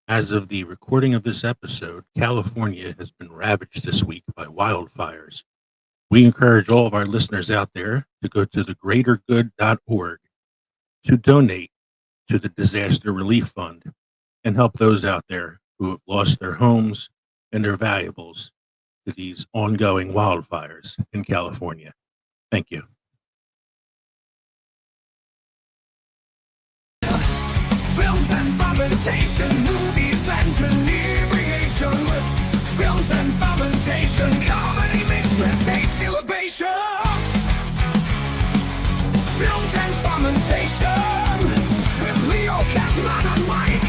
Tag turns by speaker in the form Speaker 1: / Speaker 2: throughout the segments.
Speaker 1: As of the recording of this episode, California has been ravaged this week by wildfires. We encourage all of our listeners out there to go to thegreatergood.org to donate to the Disaster Relief Fund and help those out there who have lost their homes and their valuables to these ongoing wildfires in California. Thank you.
Speaker 2: Films and fermentation, movies and inebriation. Films and fermentation, comedy mixed with taste elevation. Films and fermentation, with Leo, Kevman, and Mike.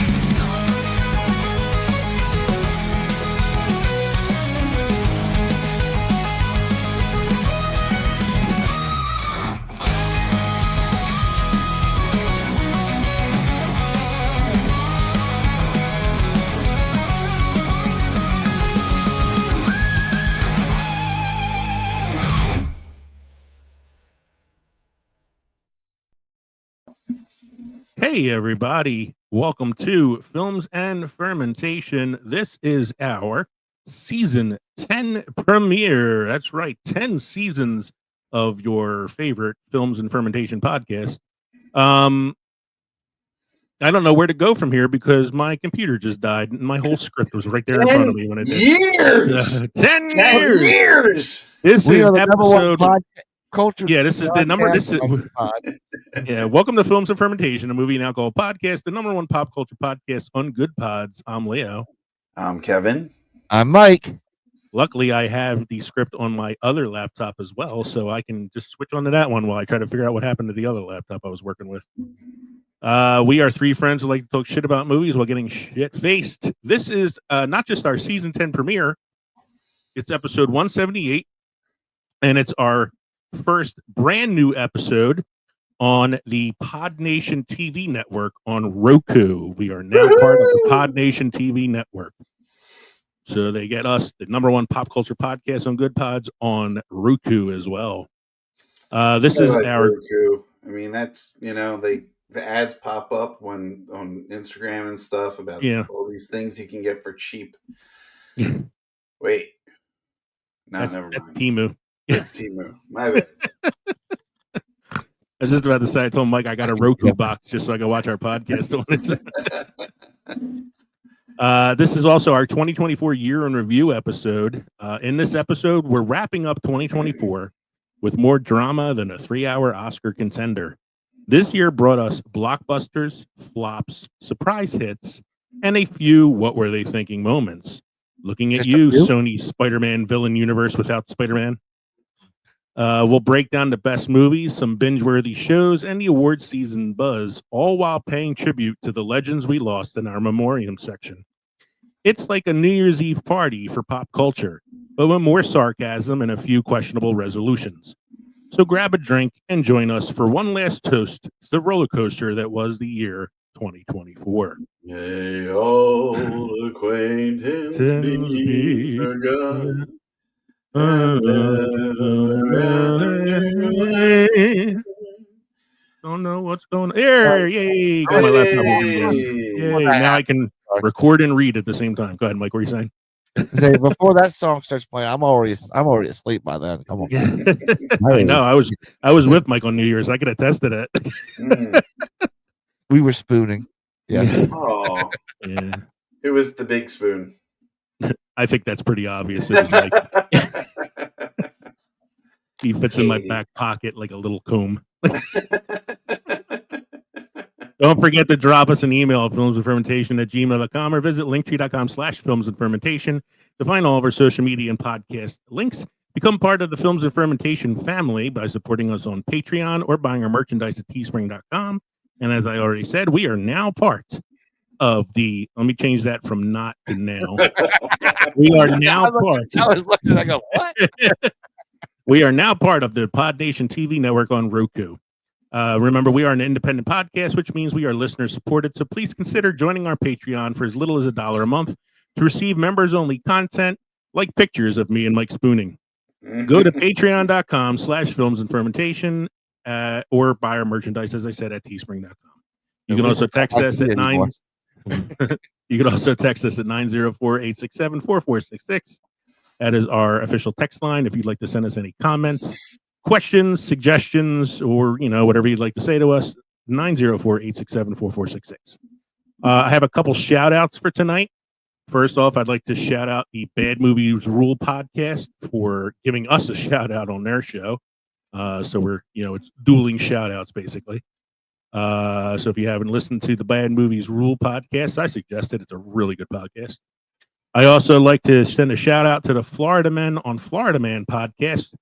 Speaker 1: Hey, everybody. Welcome to Films and Fermentation. This is our season 10 premiere. That's right, 10 seasons of your favorite Films and Fermentation podcast. I don't know where to go from here because my computer just died and my whole script was right there in front of me when it did.
Speaker 3: Years!
Speaker 1: 10
Speaker 3: years!
Speaker 1: This
Speaker 4: We
Speaker 1: is
Speaker 4: are the number one
Speaker 1: episode...
Speaker 4: culture.
Speaker 1: Yeah, this is the number. This is
Speaker 4: pod.
Speaker 1: yeah. Welcome to Films and Fermentation, a movie and alcohol podcast, the number one pop culture podcast on Good Pods. I'm Leo.
Speaker 3: I'm Kevin.
Speaker 4: I'm Mike.
Speaker 1: Luckily, I have the script on my other laptop as well, so I can just switch onto that one while I try to figure out what happened to the other laptop I was working with. We are three friends who like to talk shit about movies while getting shit faced. This is not just our season 10 premiere; it's episode 178, and it's our first brand new episode on the Pod Nation TV network on Roku. We are now part of the Pod Nation TV network. So they get us, the number one pop culture podcast on Good Pods, on Roku as well. This is our
Speaker 3: Roku. I mean, that's, the ads pop up when on Instagram and stuff about all these things you can get for cheap. Wait. No, never mind.
Speaker 1: Temu.
Speaker 3: It's Temu. My bad.
Speaker 1: I was just about to say, I told Mike I got a Roku box just so I can watch our podcast on it. This is also our 2024 year in review episode. In this episode, we're wrapping up 2024 with more drama than a 3-hour Oscar contender. This year brought us blockbusters, flops, surprise hits, and a few what were they thinking moments. Looking at you, Sony Spiderman Villain universe without Spider-Man. We'll break down the best movies, some binge-worthy shows, and the awards season buzz, all while paying tribute to the legends we lost in our Memoriam section. It's like a New Year's Eve party for pop culture, but with more sarcasm and a few questionable resolutions. So grab a drink and join us for one last toast to the roller coaster that was the year 2024.
Speaker 3: May all acquaintance be forgot.
Speaker 1: Don't know what's going on. There, yay! Got my laptop open again. Yay! Now I can record and read at the same time. Go ahead, Mike. What are you saying?
Speaker 4: Say, before that song starts playing, I'm already asleep by then. Come on.
Speaker 1: I know. I was with Mike on New Year's. I could attest to that.
Speaker 4: We were spooning. Yeah.
Speaker 3: Oh.
Speaker 1: Yeah.
Speaker 3: Who was the big spoon?
Speaker 1: I think that's pretty obvious. It was Mike. He fits in my back pocket like a little comb. Don't forget to drop us an email at filmsandfermentation@gmail.com or visit linktree.com/filmsandfermentation to find all of our social media and podcast links. Become part of the Films and Fermentation family by supporting us on Patreon or buying our merchandise at teespring.com. And as I already said, we are now part of the, let me change that from not to now. We are now part.
Speaker 4: I was looking, I go, what?
Speaker 1: We are now part of the Pod Nation TV network on Roku. Remember, we are an independent podcast, which means we are listener supported. So please consider joining our Patreon for as little as $1 a month to receive members only content like pictures of me and Mike spooning. Go to patreon.com/filmsandfermentation or buy our merchandise, as I said, at teespring.com. You can also text us at 9. You can also text us at 904-867-4466. That is our official text line. If you'd like to send us any comments, questions, suggestions, or whatever you'd like to say to us, 904-867-4466. I have a couple shout outs for tonight. First off, I'd like to shout out the Bad Movies Rule podcast for giving us a shout out on their show. So we're, it's dueling shout outs basically. So if you haven't listened to the Bad Movies Rule podcast, I suggest it. It's a really good podcast. I also like to send a shout out to the Florida Men on Florida Man podcast,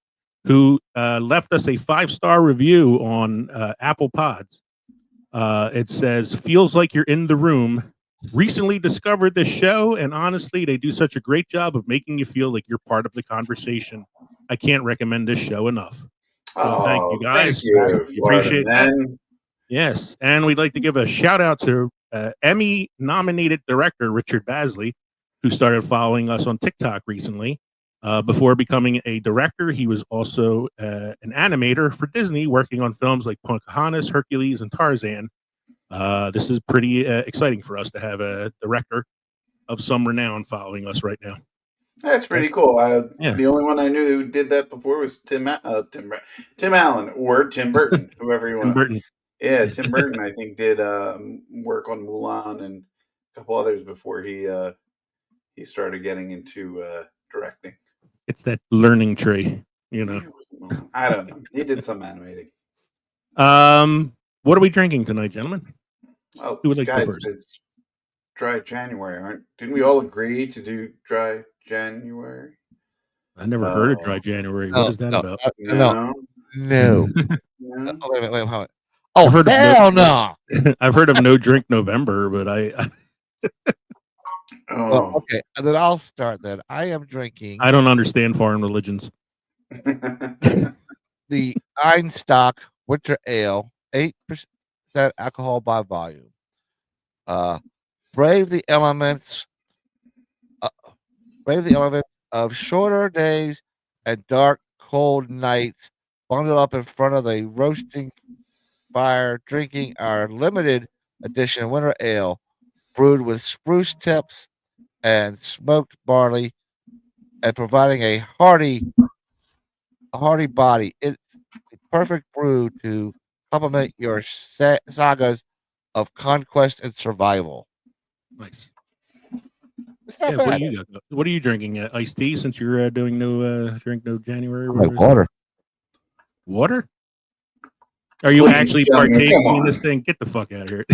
Speaker 1: who left us a 5-star review on Apple Pods. It says, "Feels like you're in the room. Recently discovered this show, and honestly, they do such a great job of making you feel like you're part of the conversation. I can't recommend this show enough." So thank you guys.
Speaker 3: Thank you,
Speaker 1: Appreciate that.
Speaker 3: Men.
Speaker 1: Yes, and we'd like to give a shout out to Emmy-nominated director Richard Basley, who started following us on TikTok recently. Before becoming a director, he was also an animator for Disney, working on films like Pocahontas, Hercules, and Tarzan. This is pretty exciting for us to have a director of some renown following us right now.
Speaker 3: That's pretty cool. The only one I knew who did that before was Tim Allen or Tim Burton, whoever you want.
Speaker 1: Tim Burton.
Speaker 3: Yeah, Tim Burton, I think, did work on Mulan and a couple others before he started getting into directing.
Speaker 1: It's that learning tree,
Speaker 3: I don't know. He did some animating.
Speaker 1: What are we drinking tonight, gentlemen?
Speaker 3: Oh,
Speaker 1: Who would like to go
Speaker 3: guys,
Speaker 1: first?
Speaker 3: it's dry January, didn't we all agree to do dry January?
Speaker 1: I never heard of dry January. What is that about?
Speaker 4: No.
Speaker 3: No.
Speaker 4: Wait, hold on. Oh, hell no!
Speaker 1: I've heard of No Drink November, but
Speaker 4: Well, okay, and then I'll start. Then I am drinking.
Speaker 1: I don't understand foreign religions.
Speaker 4: The Einstock Winter Ale, 8% alcohol by volume. Brave the elements. Brave the elements of shorter days and dark, cold nights. Bundled up in front of the roasting fire, drinking our limited edition winter ale, brewed with spruce tips and smoked barley, and providing a hearty body. It's a perfect brew to complement your sagas of conquest and survival.
Speaker 1: Nice.
Speaker 4: It's not
Speaker 1: Yeah,
Speaker 4: bad.
Speaker 1: what are you drinking? Iced tea, since you're doing no January.
Speaker 4: Water.
Speaker 1: Water? Are you
Speaker 3: Please,
Speaker 1: actually
Speaker 3: gentlemen,
Speaker 1: partaking
Speaker 3: come
Speaker 1: in
Speaker 3: on.
Speaker 1: this thing? Get the fuck out of here.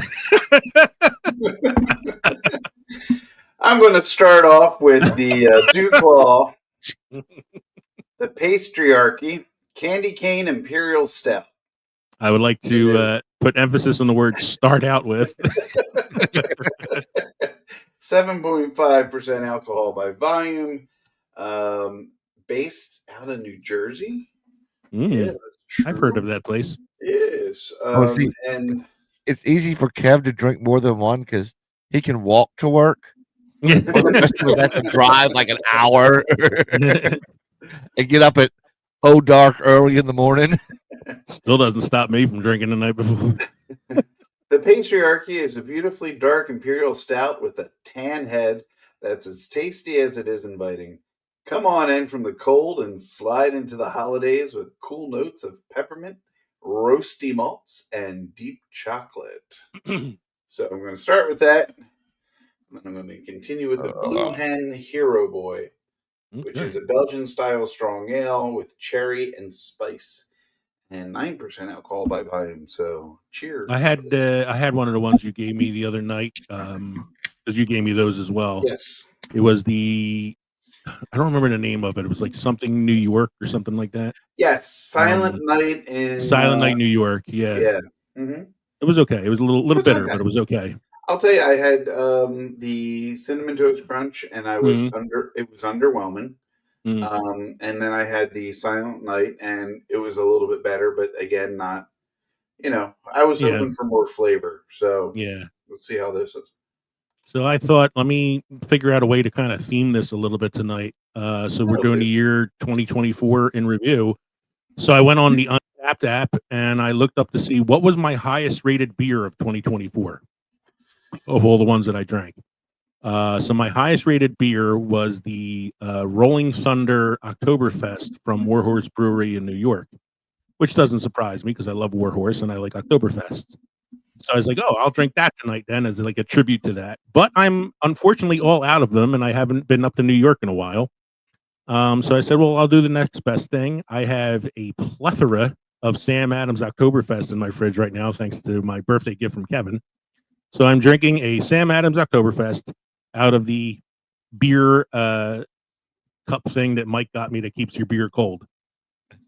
Speaker 3: I'm going to start off with the Duclaw, the Patriarchy Candy Cane Imperial Stout.
Speaker 1: I would like to put emphasis on the word "start out with."
Speaker 3: 7.5% alcohol by volume. Based out of New Jersey. Yeah, that's true.
Speaker 1: I've heard of that place.
Speaker 3: Yes.
Speaker 4: See,
Speaker 3: and
Speaker 4: it's easy for Kev to drink more than one because he can walk to work. Especially has to drive like an hour and get up at dark early in the morning.
Speaker 1: Still doesn't stop me from drinking the night before.
Speaker 3: The Patriarchy is a beautifully dark imperial stout with a tan head that's as tasty as it is inviting. Come on in from the cold and slide into the holidays with cool notes of peppermint, roasty malts, and deep chocolate. So I'm going to start with that. And then I'm going to continue with the Blue Hen Hero Boy, which is a Belgian-style strong ale with cherry and spice, and 9% alcohol by volume. So cheers.
Speaker 1: I had one of the ones you gave me the other night, because you gave me those as well.
Speaker 3: Yes.
Speaker 1: It was I don't remember the name of it. It was like something New York or something like that.
Speaker 3: Yes, Silent Night in
Speaker 1: Silent Night, New York. Yeah.
Speaker 3: Yeah. Mm-hmm.
Speaker 1: It was okay. It was a little bitter, but it was okay.
Speaker 3: I'll tell you, I had the Cinnamon Toast Crunch, and it was underwhelming. And then I had the Silent Night, and it was a little bit better, but again, not. I was hoping for more flavor. So let's see how this is.
Speaker 1: So I thought, let me figure out a way to kind of theme this a little bit tonight. So we're doing the year 2024 in review. So I went on the Untapped app and I looked up to see what was my highest rated beer of 2024 of all the ones that I drank. So my highest rated beer was the Rolling Thunder Oktoberfest from Warhorse Brewery in New York, which doesn't surprise me because I love Warhorse and I like Oktoberfest. So I was like, oh, I'll drink that tonight then as like a tribute to that. But I'm unfortunately all out of them and I haven't been up to New York in a while. So I said, well, I'll do the next best thing. I have a plethora of Sam Adams Oktoberfest in my fridge right now, thanks to my birthday gift from Kevin. So I'm drinking a Sam Adams Oktoberfest out of the beer cup thing that Mike got me that keeps your beer cold.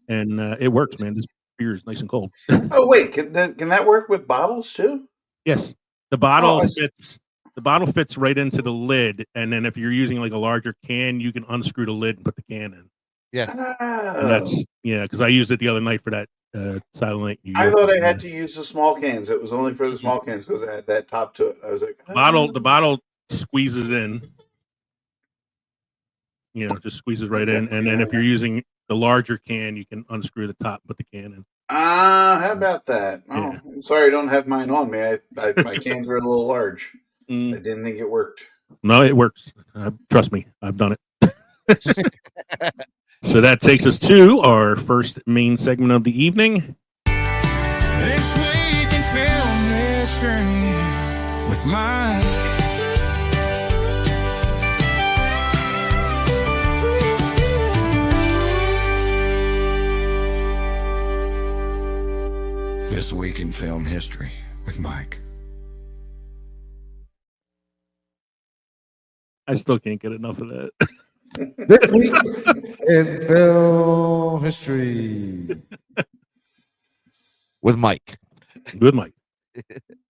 Speaker 1: And it works, man. This beer is nice and cold.
Speaker 3: Oh, wait. Can that work with bottles too?
Speaker 1: Yes. The bottle fits. The bottle fits right into the lid, and then if you're using like a larger can, you can unscrew the lid and put the can in.
Speaker 4: Yeah,
Speaker 1: and that's because I used it the other night for that Silent Night New York.
Speaker 3: I thought I had to use the small cans. It was only for the small cans because it had that top to it. I was like,
Speaker 1: the bottle squeezes in. Just squeezes right in, and then if you're using the larger can, you can unscrew the top, put the can in.
Speaker 3: How about that? Oh, I'm sorry, I don't have mine on me. My cans are a little large. I didn't think it worked.
Speaker 1: No, it works. Trust me, I've done it. So that takes us to our first main segment of the evening.
Speaker 2: This week in film history with Mike. This week in film history with Mike.
Speaker 1: I still can't get enough of that.
Speaker 4: This week in film history with Mike.
Speaker 1: With Mike.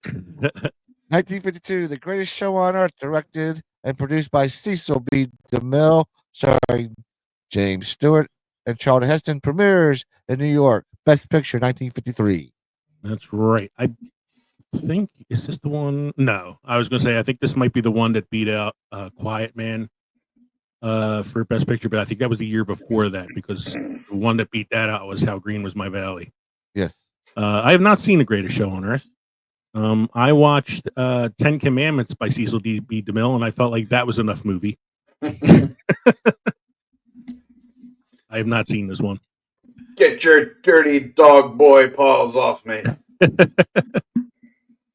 Speaker 4: 1952, The Greatest Show on Earth, directed and produced by Cecil B. DeMille, starring James Stewart and Charlton Heston, premieres in New York. Best Picture, 1953.
Speaker 1: That's right. I think, is this the one? No, I was going to say, I think this might be the one that beat out Quiet Man for Best Picture, but I think that was the year before that because the one that beat that out was How Green Was My Valley.
Speaker 4: Yes.
Speaker 1: I have not seen The Greatest Show on Earth. I watched 10 Commandments by Cecil B. DeMille, and I felt like that was enough movie. I have not seen this one.
Speaker 3: Get your dirty dog boy paws off me.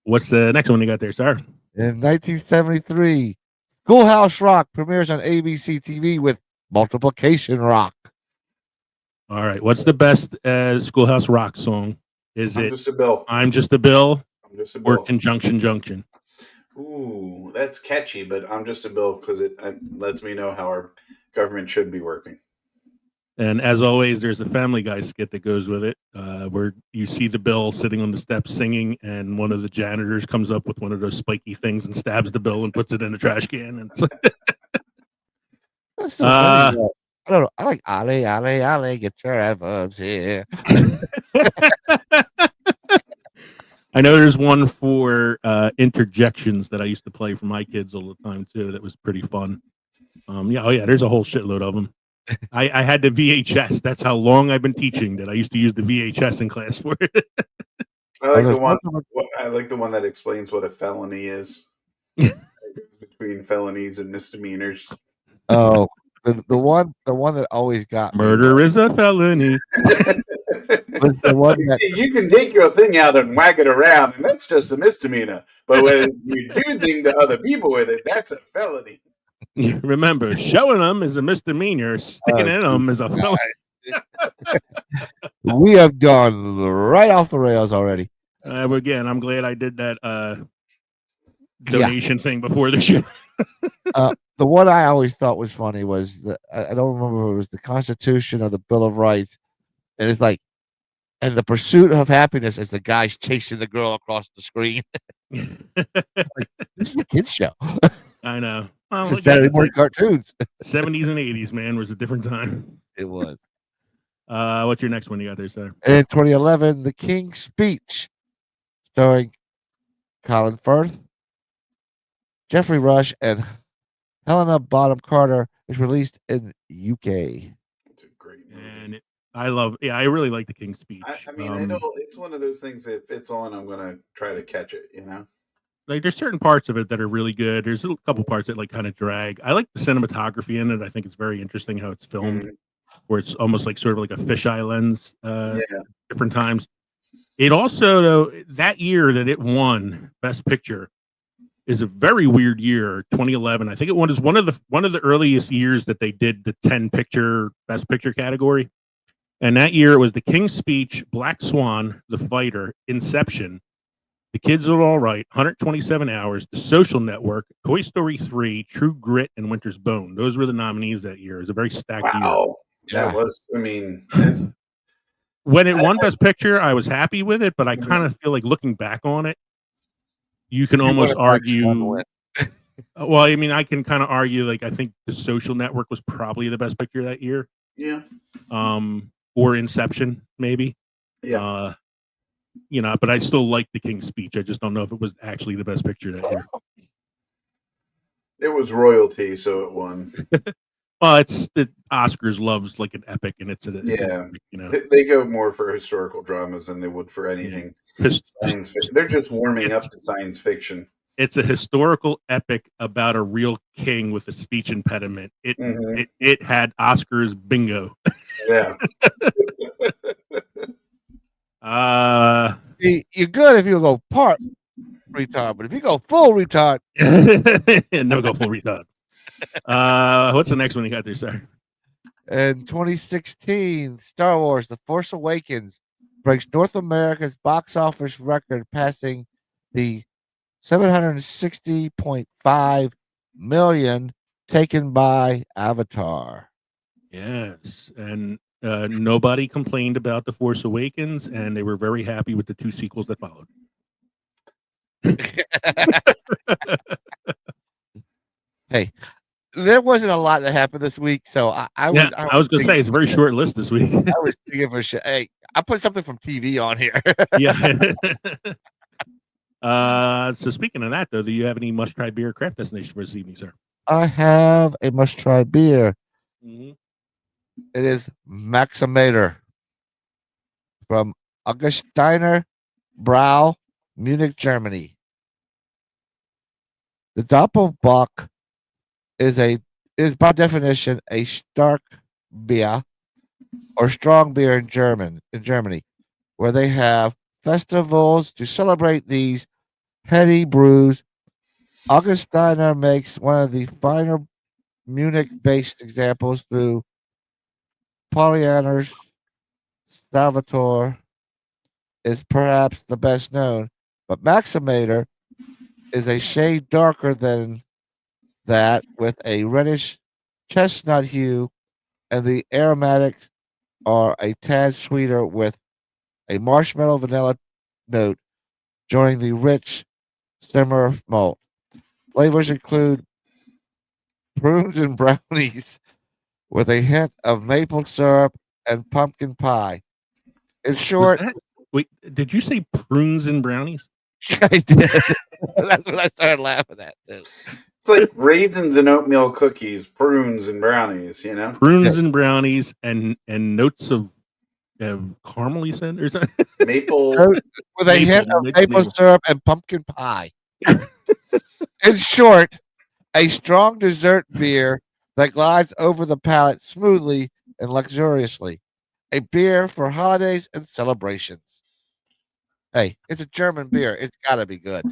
Speaker 1: What's the next one you got there, sir?
Speaker 4: In 1973, Schoolhouse Rock premieres on ABC TV with Multiplication Rock.
Speaker 1: All right. What's the best Schoolhouse Rock song? Is
Speaker 3: I'm
Speaker 1: it
Speaker 3: just a bill?
Speaker 1: I'm Just a Bill
Speaker 3: I'm just a bill.
Speaker 1: or Conjunction Junction?
Speaker 3: Ooh, that's catchy, but I'm just a bill because it lets me know how our government should be working.
Speaker 1: And as always, there's a Family Guy skit that goes with it, where you see the Bill sitting on the steps singing, and one of the janitors comes up with one of those spiky things and stabs the Bill and puts it in a trash can. And
Speaker 4: That's so funny, I don't know. I like Ali, Ali, Ali, get your adverbs here.
Speaker 1: I know there's one for interjections that I used to play for my kids all the time too. That was pretty fun. There's a whole shitload of them. I had the VHS. That's how long I've been teaching that I used to use the VHS in class for it.
Speaker 3: I like the one that explains what a felony is. Between felonies and misdemeanors.
Speaker 4: Oh, the one that always got
Speaker 1: murder
Speaker 4: me,
Speaker 1: is a felony.
Speaker 4: was the one that,
Speaker 3: you can take your thing out and whack it around, and that's just a misdemeanor. But when you do things to other people with it, that's a felony.
Speaker 1: Remember, showing them is a misdemeanor. Sticking in them is a felony.
Speaker 4: We have gone right off the rails already.
Speaker 1: Again, I'm glad I did that donation thing before the show.
Speaker 4: The one I always thought was funny was I don't remember if it was the Constitution or the Bill of Rights, and it's like, and the pursuit of happiness as the guy's chasing the girl across the screen. Like, this is a kids show.
Speaker 1: I know. Well,
Speaker 4: It's a Saturday morning cartoons.
Speaker 1: 70s and 80s, man, was a different time.
Speaker 4: It was.
Speaker 1: What's your next one you got there, sir?
Speaker 4: In 2011, The King's Speech, starring Colin Firth, Jeffrey Rush, and Helena Bonham Carter, is released in UK.
Speaker 3: It's a great movie.
Speaker 1: And I really like The King's Speech.
Speaker 3: I mean, I know it's one of those things. If it's on, I'm gonna try to catch it. You know.
Speaker 1: like there's certain parts of it that are really good. There's a couple parts that like kind of drag. I like the cinematography in it. I think it's very interesting how it's filmed, where it's almost like sort of like a fisheye lens. Different times. It also though that year that it won Best Picture is a very weird year. 2011. I think it was one of the earliest years that they did the 10 picture Best Picture category. And that year it was The King's Speech, Black Swan, The Fighter, Inception, The Kids Are All Right, 127 Hours, The Social Network, Toy Story 3, True Grit, and Winter's Bone. Those were the nominees that year. It was a very stacked year.
Speaker 3: Wow. That was, I mean,
Speaker 1: when it won Best Picture, I was happy with it, but I kind of feel like looking back on it, you can almost argue. Well, I mean, I can kind of argue, like, I think The Social Network was probably the best picture that year.
Speaker 3: Yeah.
Speaker 1: Or Inception, maybe.
Speaker 3: Yeah.
Speaker 1: You know, but I still like The King's Speech. I just don't know if it was actually the best picture that year.
Speaker 3: It was royalty, so it won.
Speaker 1: Well, it's the Oscars loves like an epic, and it's
Speaker 3: you know, they go more for historical dramas than they would for anything. Science fiction. They're just warming up to science fiction.
Speaker 1: It's a historical epic about a real king with a speech impediment. It had Oscars bingo.
Speaker 3: Yeah.
Speaker 4: You're good if you go part retard, but if you go full retard,
Speaker 1: no, go full retard. What's the next one you got there, sir?
Speaker 4: In 2016, Star Wars: The Force Awakens breaks North America's box office record, passing the 760.5 million taken by Avatar.
Speaker 1: Yes, and nobody complained about The Force Awakens, and they were very happy with the 2 sequels that followed.
Speaker 4: Hey, there wasn't a lot that happened this week, so I was
Speaker 1: going to say it's a very short list this week.
Speaker 4: I was thinking for shit. Hey, I put something from TV on here.
Speaker 1: Yeah. So speaking of that, though, do you have any must-try beer craft destination for this evening, sir?
Speaker 4: I have a must-try beer.
Speaker 1: Mm-hmm.
Speaker 4: It is Maximator from Augustiner Brau, Munich, Germany. The Doppelbock is by definition a stark beer or strong beer in Germany, where they have festivals to celebrate these heady brews. Augustiner makes one of the finer Munich-based examples through Pollyanner's Salvatore is perhaps the best known, but Maximator is a shade darker than that with a reddish chestnut hue, and the aromatics are a tad sweeter with a marshmallow vanilla note joining the rich simmer malt. Flavors include prunes and brownies with a hint of maple syrup and pumpkin pie. In short,
Speaker 1: wait, did you say prunes and brownies?
Speaker 4: I did. That's what I started laughing at too.
Speaker 3: It's like raisins and oatmeal cookies, prunes and brownies, you know?
Speaker 1: Prunes and brownies and notes of caramel, you said? Or something?
Speaker 3: Maple.
Speaker 4: With a hint of maple syrup and pumpkin pie. In short, a strong dessert beer that glides over the palate smoothly and luxuriously. A beer for holidays and celebrations. Hey, it's a German beer. It's got to be good.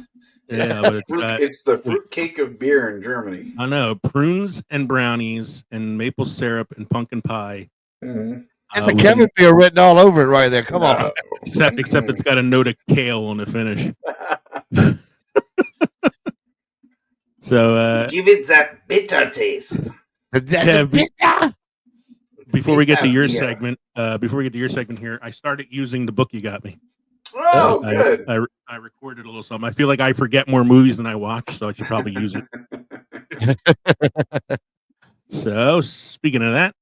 Speaker 1: Yeah, but
Speaker 3: it's the fruitcake of beer in Germany.
Speaker 1: I know. Prunes and brownies and maple syrup and pumpkin pie.
Speaker 3: Mm-hmm.
Speaker 4: It's a Kevman beer written all over it right there. Come on.
Speaker 1: Except it's got a note of kale on the finish. So
Speaker 3: give it that bitter taste.
Speaker 1: Before we get to your segment, here, I started using the book you got me.
Speaker 3: Oh, good.
Speaker 1: I recorded a little something. I feel like I forget more movies than I watch, so I should probably use it. So, speaking of that,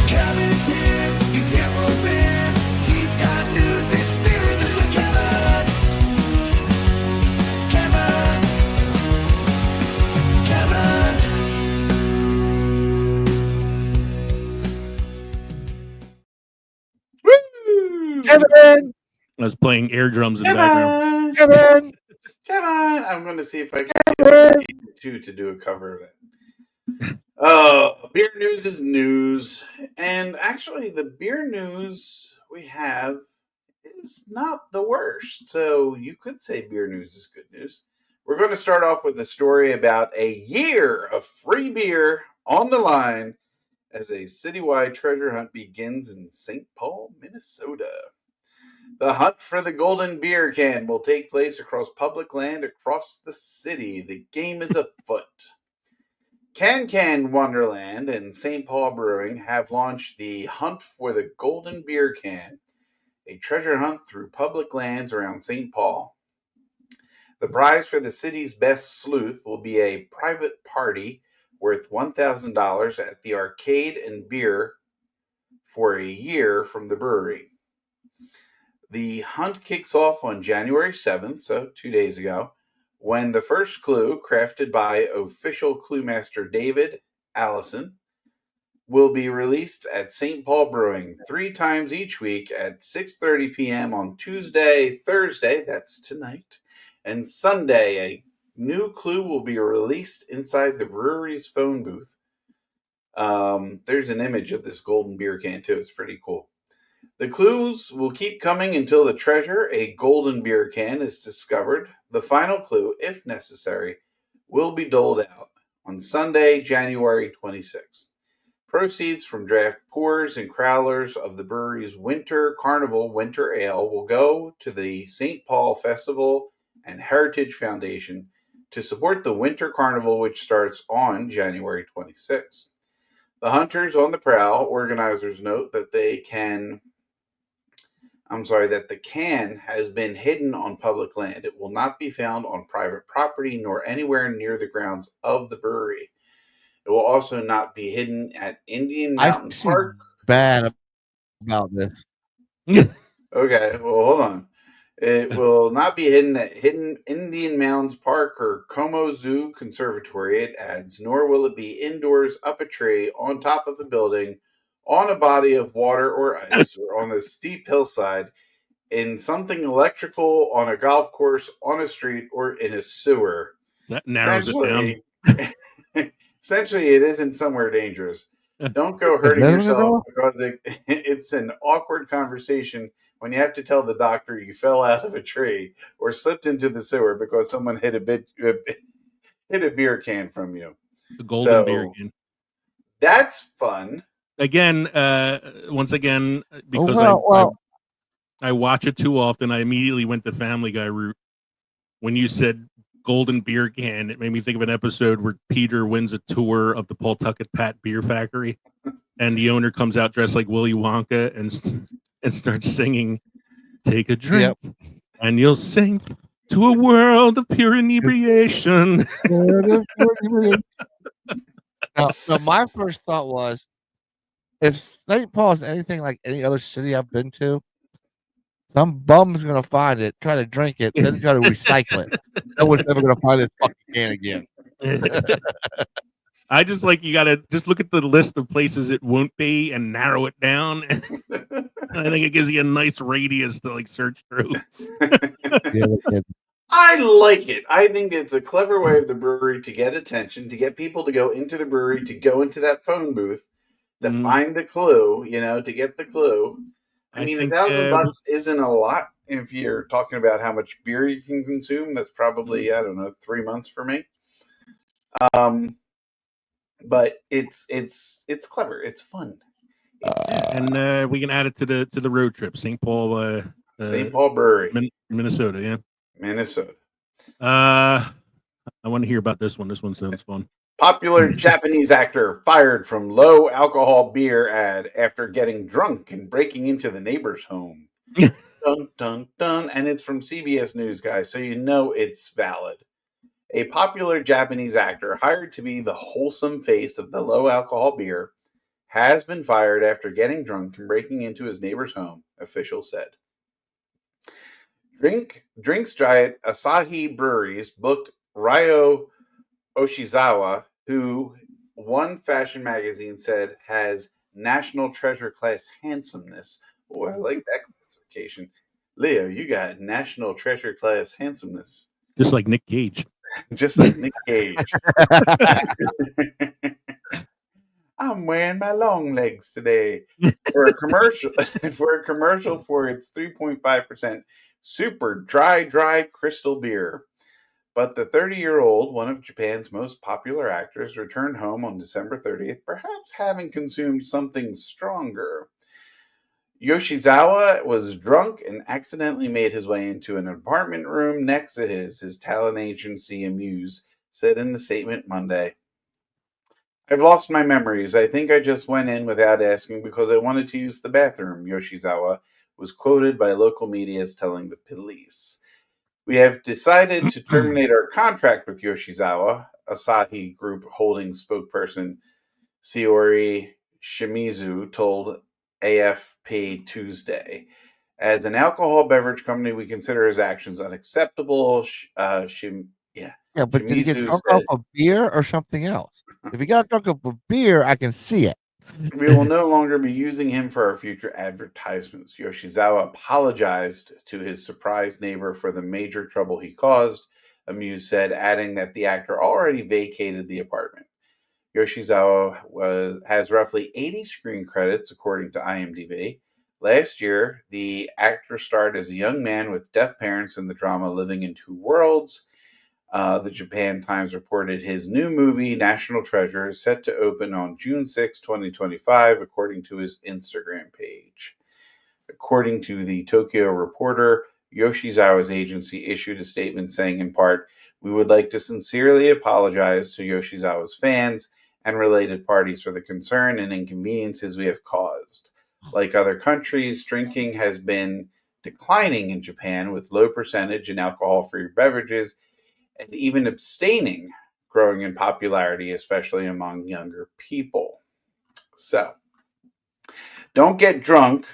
Speaker 2: Kevin's here. He's here for a bit. He's got news. It's beer with Kevin. Kevin.
Speaker 3: Woo!
Speaker 1: I was playing air drums in the
Speaker 3: Kevman!
Speaker 4: Kevman!
Speaker 3: Kevman! I'm going to see if I can get you to do a cover of that. Beer news is news. And actually, the beer news we have is not the worst. So you could say beer news is good news. We're going to start off with a story about a year of free beer on the line as a citywide treasure hunt begins in St. Paul, Minnesota. The hunt for the golden beer can will take place across public land across the city. The game is afoot. Can Wonderland and St. Paul Brewing have launched the Hunt for the Golden Beer Can, a treasure hunt through public lands around St. Paul. The prize for the city's best sleuth will be a private party worth $1,000 at the Arcade and Beer for a year from the brewery. The hunt kicks off on January 7th, so 2 days ago, when the first clue, crafted by official cluemaster David Allison, will be released at St. Paul Brewing 3 times each week at 6:30 p.m. on Tuesday, Thursday, that's tonight, and Sunday. A new clue will be released inside the brewery's phone booth. There's an image of this golden beer can, too. It's pretty cool. The clues will keep coming until the treasure, a golden beer can, is discovered. The final clue, if necessary, will be doled out on Sunday, January 26th. Proceeds from draft pours and crowlers of the brewery's Winter Carnival Winter Ale will go to the St. Paul Festival and Heritage Foundation to support the Winter Carnival, which starts on January 26th. The hunters on the prowl, organizers note that the can has been hidden on public land. It will not be found on private property nor anywhere near the grounds of the brewery. It will also not be hidden at Indian Mountain Park.
Speaker 4: Bad about this.
Speaker 3: Okay, well, hold on. It will not be hidden at Indian Mounds Park or Como Zoo Conservatory, it adds, nor will it be indoors up a tree, on top of the building, on a body of water or ice, or on the steep hillside, in something electrical, on a golf course, on a street, or in a sewer.
Speaker 1: That narrows it down.
Speaker 3: Essentially, it isn't somewhere dangerous. Don't go hurting yourself because it's an awkward conversation when you have to tell the doctor you fell out of a tree or slipped into the sewer because someone hit a beer can from you.
Speaker 1: The golden beer can.
Speaker 3: That's fun.
Speaker 1: Again, once again, because I watch it too often, I immediately went the Family Guy route. When you said golden beer can, it made me think of an episode where Peter wins a tour of the Pawtucket Pat Beer Factory, and the owner comes out dressed like Willy Wonka and starts singing, "Take a drink, and you'll sink to a world of pure inebriation."
Speaker 4: So my first thought was, if St. Paul is anything like any other city I've been to, some bum's gonna find it, try to drink it, then try to recycle it. No one's ever gonna find this fucking can again.
Speaker 1: I just you gotta just look at the list of places it won't be and narrow it down. I think it gives you a nice radius to search through.
Speaker 3: I like it. I think it's a clever way of the brewery to get attention, to get people to go into the brewery, to go into that phone booth, to find the clue, to get the clue. I mean, $1,000 isn't a lot if you're talking about how much beer you can consume. That's probably, I don't know, 3 months for me. But it's clever. It's fun.
Speaker 1: And we can add it to the road trip. St. Paul
Speaker 3: Brewery,
Speaker 1: Minnesota. Yeah,
Speaker 3: Minnesota.
Speaker 1: I want to hear about this one. This one sounds fun.
Speaker 3: Popular Japanese actor fired from low alcohol beer ad after getting drunk and breaking into the neighbor's home. Dun, dun, dun. And it's from CBS News, guys, so you know it's valid. A popular Japanese actor hired to be the wholesome face of the low alcohol beer has been fired after getting drunk and breaking into his neighbor's home, officials said. Drinks giant Asahi Breweries booked Ryo Oshizawa, who one fashion magazine said has national treasure class handsomeness. Oh, I like that classification. Leo, you got national treasure class handsomeness.
Speaker 1: Just like Nick Cage.
Speaker 3: Just like Nick Cage. I'm wearing my long legs today. For a commercial for its 3.5% super dry crystal beer. But the 30-year-old, one of Japan's most popular actors, returned home on December 30th, perhaps having consumed something stronger. Yoshizawa was drunk and accidentally made his way into an apartment room next to his talent agency Amuse said in the statement Monday. I've lost my memories. I think I just went in without asking because I wanted to use the bathroom, Yoshizawa was quoted by local media as telling the police. We have decided to terminate our contract with Yoshizawa, Asahi Group Holding spokesperson Saori Shimizu told AFP Tuesday. As an alcohol beverage company, we consider his actions unacceptable.
Speaker 4: But did he get
Speaker 3: Shimizu
Speaker 4: drunk
Speaker 3: said,
Speaker 4: off of beer or something else? If he got drunk off of beer, I can see it.
Speaker 3: We will no longer be using him for our future advertisements. Yoshizawa apologized to his surprised neighbor for the major trouble he caused, Amuse said, adding that the actor already vacated the apartment. Yoshizawa has roughly 80 screen credits, according to IMDb. Last year, the actor starred as a young man with deaf parents in the drama Living in Two Worlds. The Japan Times reported his new movie, National Treasure, is set to open on June 6, 2025, according to his Instagram page. According to the Tokyo Reporter, Yoshizawa's agency issued a statement saying, in part, we would like to sincerely apologize to Yoshizawa's fans and related parties for the concern and inconveniences we have caused. Like other countries, drinking has been declining in Japan with low percentage in alcohol-free beverages and even abstaining growing in popularity, especially among younger people. So, don't get drunk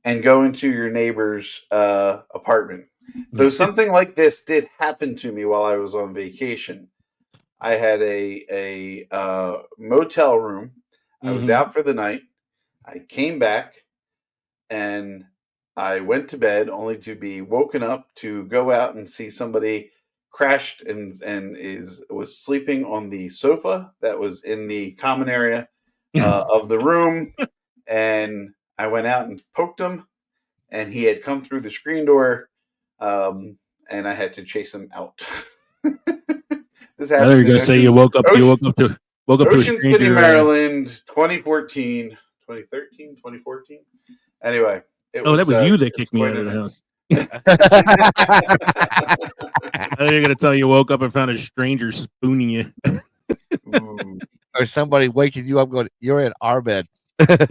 Speaker 3: and go into your neighbor's apartment. Though something like this did happen to me while I was on vacation. I had a motel room. I was out for the night. I came back and I went to bed only to be woken up to go out and see somebody crashed and was sleeping on the sofa that was in the common area of the room. And I went out and poked him, and he had come through the screen door, and I had to chase him out. This happened.
Speaker 1: I thought you were going to say you woke up to
Speaker 3: Ocean City, Maryland, 2014, 2013, 2014. Anyway,
Speaker 1: that was you that kicked me out of the house. I thought you were going to tell you woke up and found a stranger spooning you.
Speaker 4: Or somebody waking you up going, you're in our bed.
Speaker 3: At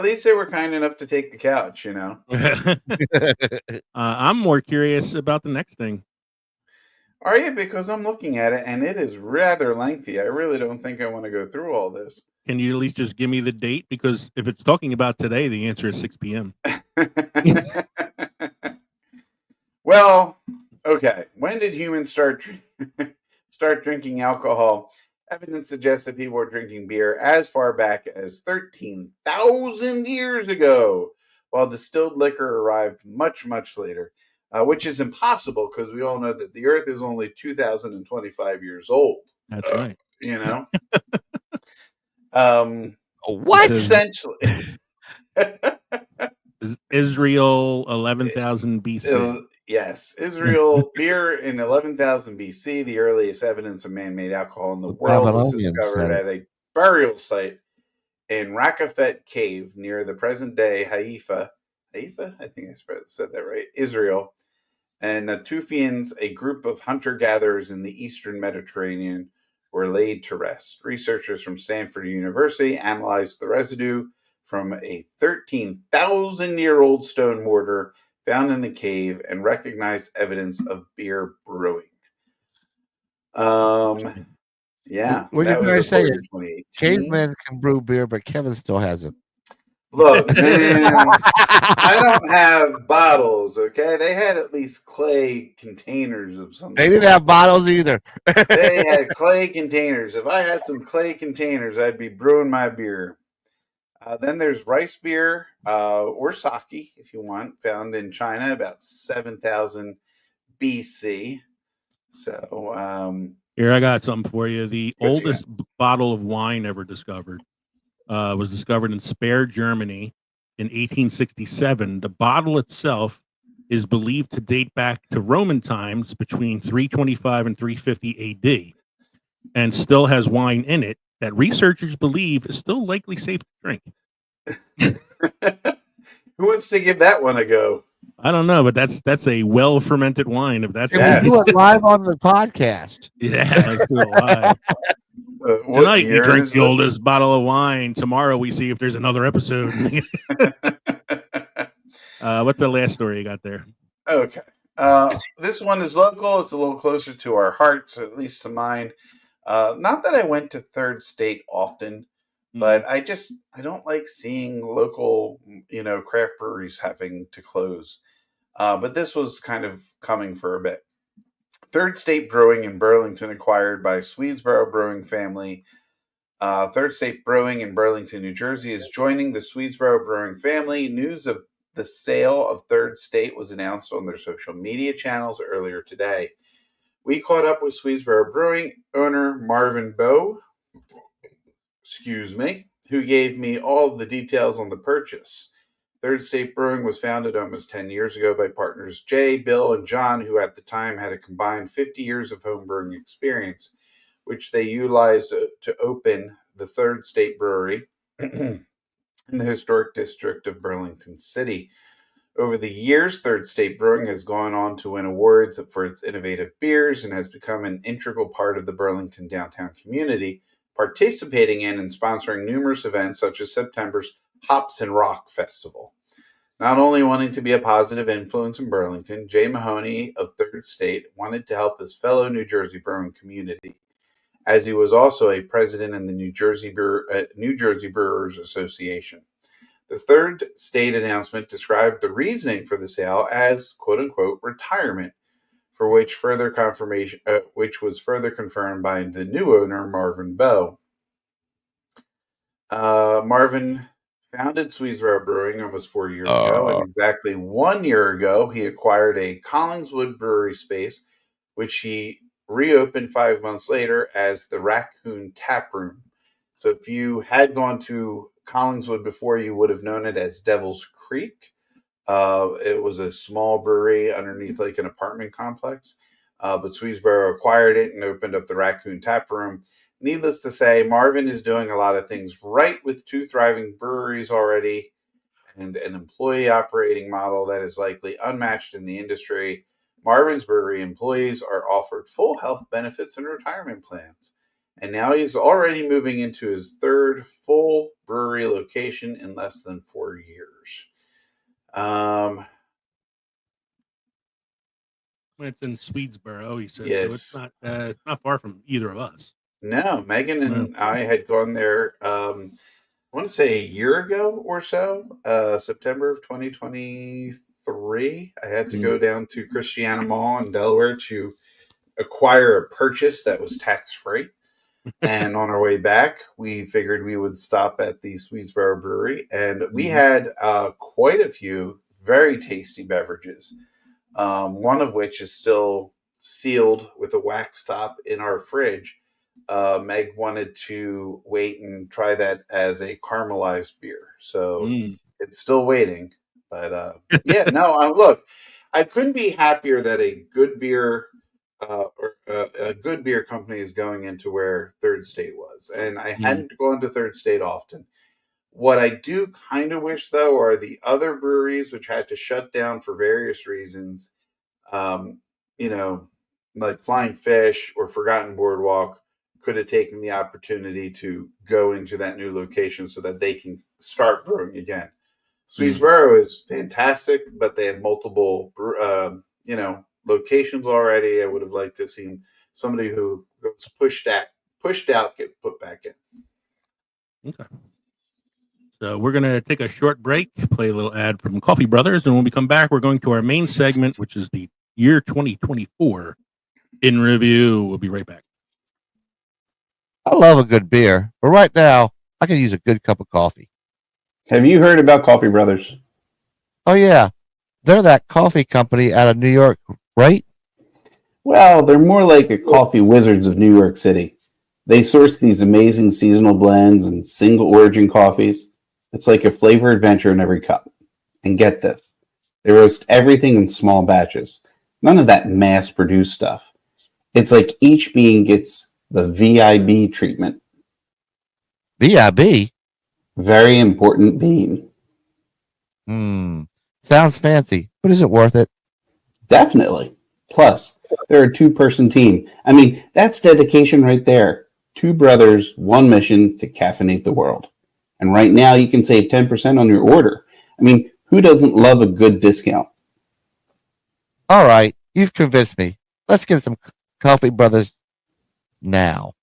Speaker 3: least they were kind enough to take the couch, you know.
Speaker 1: I'm more curious about the next thing.
Speaker 3: Are you? Because I'm looking at it, and it is rather lengthy. I really don't think I want to go through all this.
Speaker 1: Can you at least just give me the date? Because if it's talking about today, the answer is 6 p.m.
Speaker 3: Well, okay. When did humans start drinking alcohol? Evidence suggests that people were drinking beer as far back as 13,000 years ago, while distilled liquor arrived much, much later, which is impossible because we all know that the Earth is only 2,025 years old.
Speaker 1: That's right.
Speaker 3: You know?
Speaker 4: What?
Speaker 3: Essentially.
Speaker 1: Israel 11,000 BC.
Speaker 3: Yes, Israel beer in 11,000 BC. The earliest evidence of man-made alcohol in the world was discovered at a burial site in Rakafet Cave near the present-day Haifa. Haifa? I think I said that right. Israel. And the Tufians, a group of hunter-gatherers in the eastern Mediterranean, were laid to rest. Researchers from Stanford University analyzed the residue from a 13,000-year-old stone mortar found in the cave and recognized evidence of beer brewing. Yeah.
Speaker 4: What
Speaker 3: that
Speaker 4: did I
Speaker 3: was
Speaker 4: say?
Speaker 3: reported in 2018.
Speaker 4: Cavemen can brew beer, but Kevin still hasn't.
Speaker 3: Look, man, I don't have bottles, okay? They had at least clay containers of some
Speaker 4: They didn't have bottles either.
Speaker 3: They had clay containers. If I had some clay containers, I'd be brewing my beer. Then there's rice beer or sake, if you want, found in China about 7,000 BC. So,
Speaker 1: here I got something for you. The
Speaker 3: what you got?
Speaker 1: oldest bottle of wine ever discovered was discovered in Speyer, Germany, in 1867. The bottle itself is believed to date back to Roman times between 325 and 350 AD, and still has wine in it that researchers believe is still likely safe to drink.
Speaker 3: Who wants to give that one a go?
Speaker 1: I don't know, but that's a well fermented wine. If that's
Speaker 4: Can we do it live on the podcast?
Speaker 1: Yeah, let's do it live. Tonight we drink the oldest bottle of wine. Tomorrow we see if there's another episode. What's the last story you got there?
Speaker 3: Okay. This one is local. It's a little closer to our hearts, at least to mine. Not that I went to Third State often, but I don't like seeing local, craft breweries having to close. But this was kind of coming for a bit. Third State Brewing in Burlington, acquired by Swedesboro Brewing family. Third State Brewing in Burlington, New Jersey, is joining the Swedesboro Brewing family. News of the sale of Third State was announced on their social media channels earlier today. We caught up with Swedesboro Brewing owner Marvin Bowe, who gave me all of the details on the purchase. Third State Brewing was founded almost 10 years ago by partners Jay, Bill, and John, who at the time had a combined 50 years of home brewing experience, which they utilized to open the Third State Brewery in the historic district of Burlington City. Over the years, Third State Brewing has gone on to win awards for its innovative beers and has become an integral part of the Burlington downtown community, participating in and sponsoring numerous events such as September's Hops and Rock Festival. Not only wanting to be a positive influence in Burlington, Jay Mahoney of Third State wanted to help his fellow New Jersey brewing community, as he was also a president in the New Jersey Brewers Association. The Third State announcement described the reasoning for the sale as "quote unquote" retirement, for which was further confirmed by the new owner, Marvin Bowe. Marvin founded Swedesboro Brewing almost 4 years ago, and exactly 1 year ago, he acquired a Collingswood brewery space, which he reopened 5 months later as the Raccoon Tap Room. So if you had gone to Collingswood before, you would have known it as Devil's Creek. It was a small brewery underneath like an apartment complex, but Swedesboro acquired it and opened up the Raccoon Tap Room. Needless to say, Marvin is doing a lot of things right with 2 thriving breweries already and an employee operating model that is likely unmatched in the industry. Marvin's brewery employees are offered full health benefits and retirement plans. And now he's already moving into his 3rd full brewery location in less than 4 years.
Speaker 1: It's in Swedesboro, he says.
Speaker 3: Yes.
Speaker 1: So it's not far from either of us.
Speaker 3: No, Megan and I had gone there, I want to say a year ago or so, September of 2023. I had to go down to Christiana Mall in Delaware to acquire a purchase that was tax-free. And on our way back, we figured we would stop at the Swedesboro Brewery, and we had quite a few very tasty beverages, one of which is still sealed with a wax top in our fridge. Meg wanted to wait and try that as a caramelized beer, so it's still waiting. But look, I couldn't be happier that a good beer a good beer company is going into where Third State was, and I hadn't gone to Third State often. What I do kind of wish, though, are the other breweries which had to shut down for various reasons, like Flying Fish or Forgotten Boardwalk, could have taken the opportunity to go into that new location so that they can start brewing again. Swedesboro is fantastic, but they had multiple, locations already. I would have liked to have seen somebody who was pushed out get put back in.
Speaker 1: Okay. So we're going to take a short break, play a little ad from Coffee Brothers, and when we come back, we're going to our main segment, which is the year 2024 in review. We'll be right back.
Speaker 4: I love a good beer, but right now I can use a good cup of coffee.
Speaker 3: Have you heard about Coffee Brothers?
Speaker 4: Oh yeah, they're that coffee company out of New York, right?
Speaker 3: Well, they're more like a coffee wizards of New York City. They source these amazing seasonal blends and single origin coffees. It's like a flavor adventure in every cup. And get this, they roast everything in small batches. None of that mass-produced stuff. It's like each bean gets the VIB treatment.
Speaker 4: VIB?
Speaker 3: Very important bean.
Speaker 4: Sounds fancy, but is it worth it?
Speaker 3: Definitely. Plus, they're a two-person team. I mean, that's dedication right there. Two brothers, one mission to caffeinate the world. And right now, you can save 10% on your order. I mean, who doesn't love a good discount?
Speaker 4: All right, you've convinced me. Let's get some Coffee Brothers now.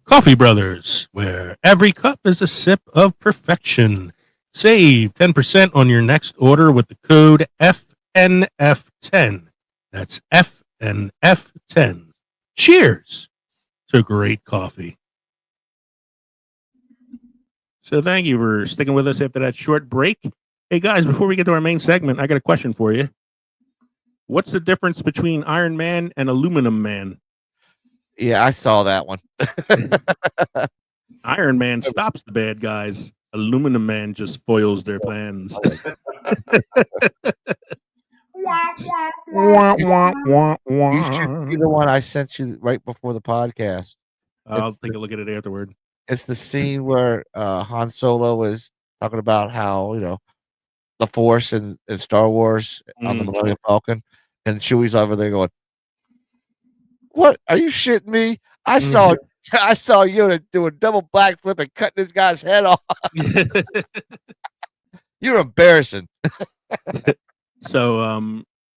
Speaker 1: Coffee Brothers, where every cup is a sip of perfection. Save 10% on your next order with the code FNF10. That's FNF10. Cheers to great coffee. So thank you for sticking with us after that short break. Hey guys, before we get to our main segment, I got a question for you. What's the difference between Iron Man and Aluminum Man?
Speaker 4: Yeah, I saw that one.
Speaker 1: Iron Man stops the bad guys. Aluminum Man just foils their plans.
Speaker 4: You should see the one I sent you right before the podcast.
Speaker 1: I'll take a look at it afterward.
Speaker 4: It's the scene where Han Solo is talking about how, the Force in Star Wars on the Millennium Falcon, and Chewie's over there going, "What? Are you shitting me? I saw Yoda do a double backflip and cut this guy's head off. You're embarrassing."
Speaker 1: So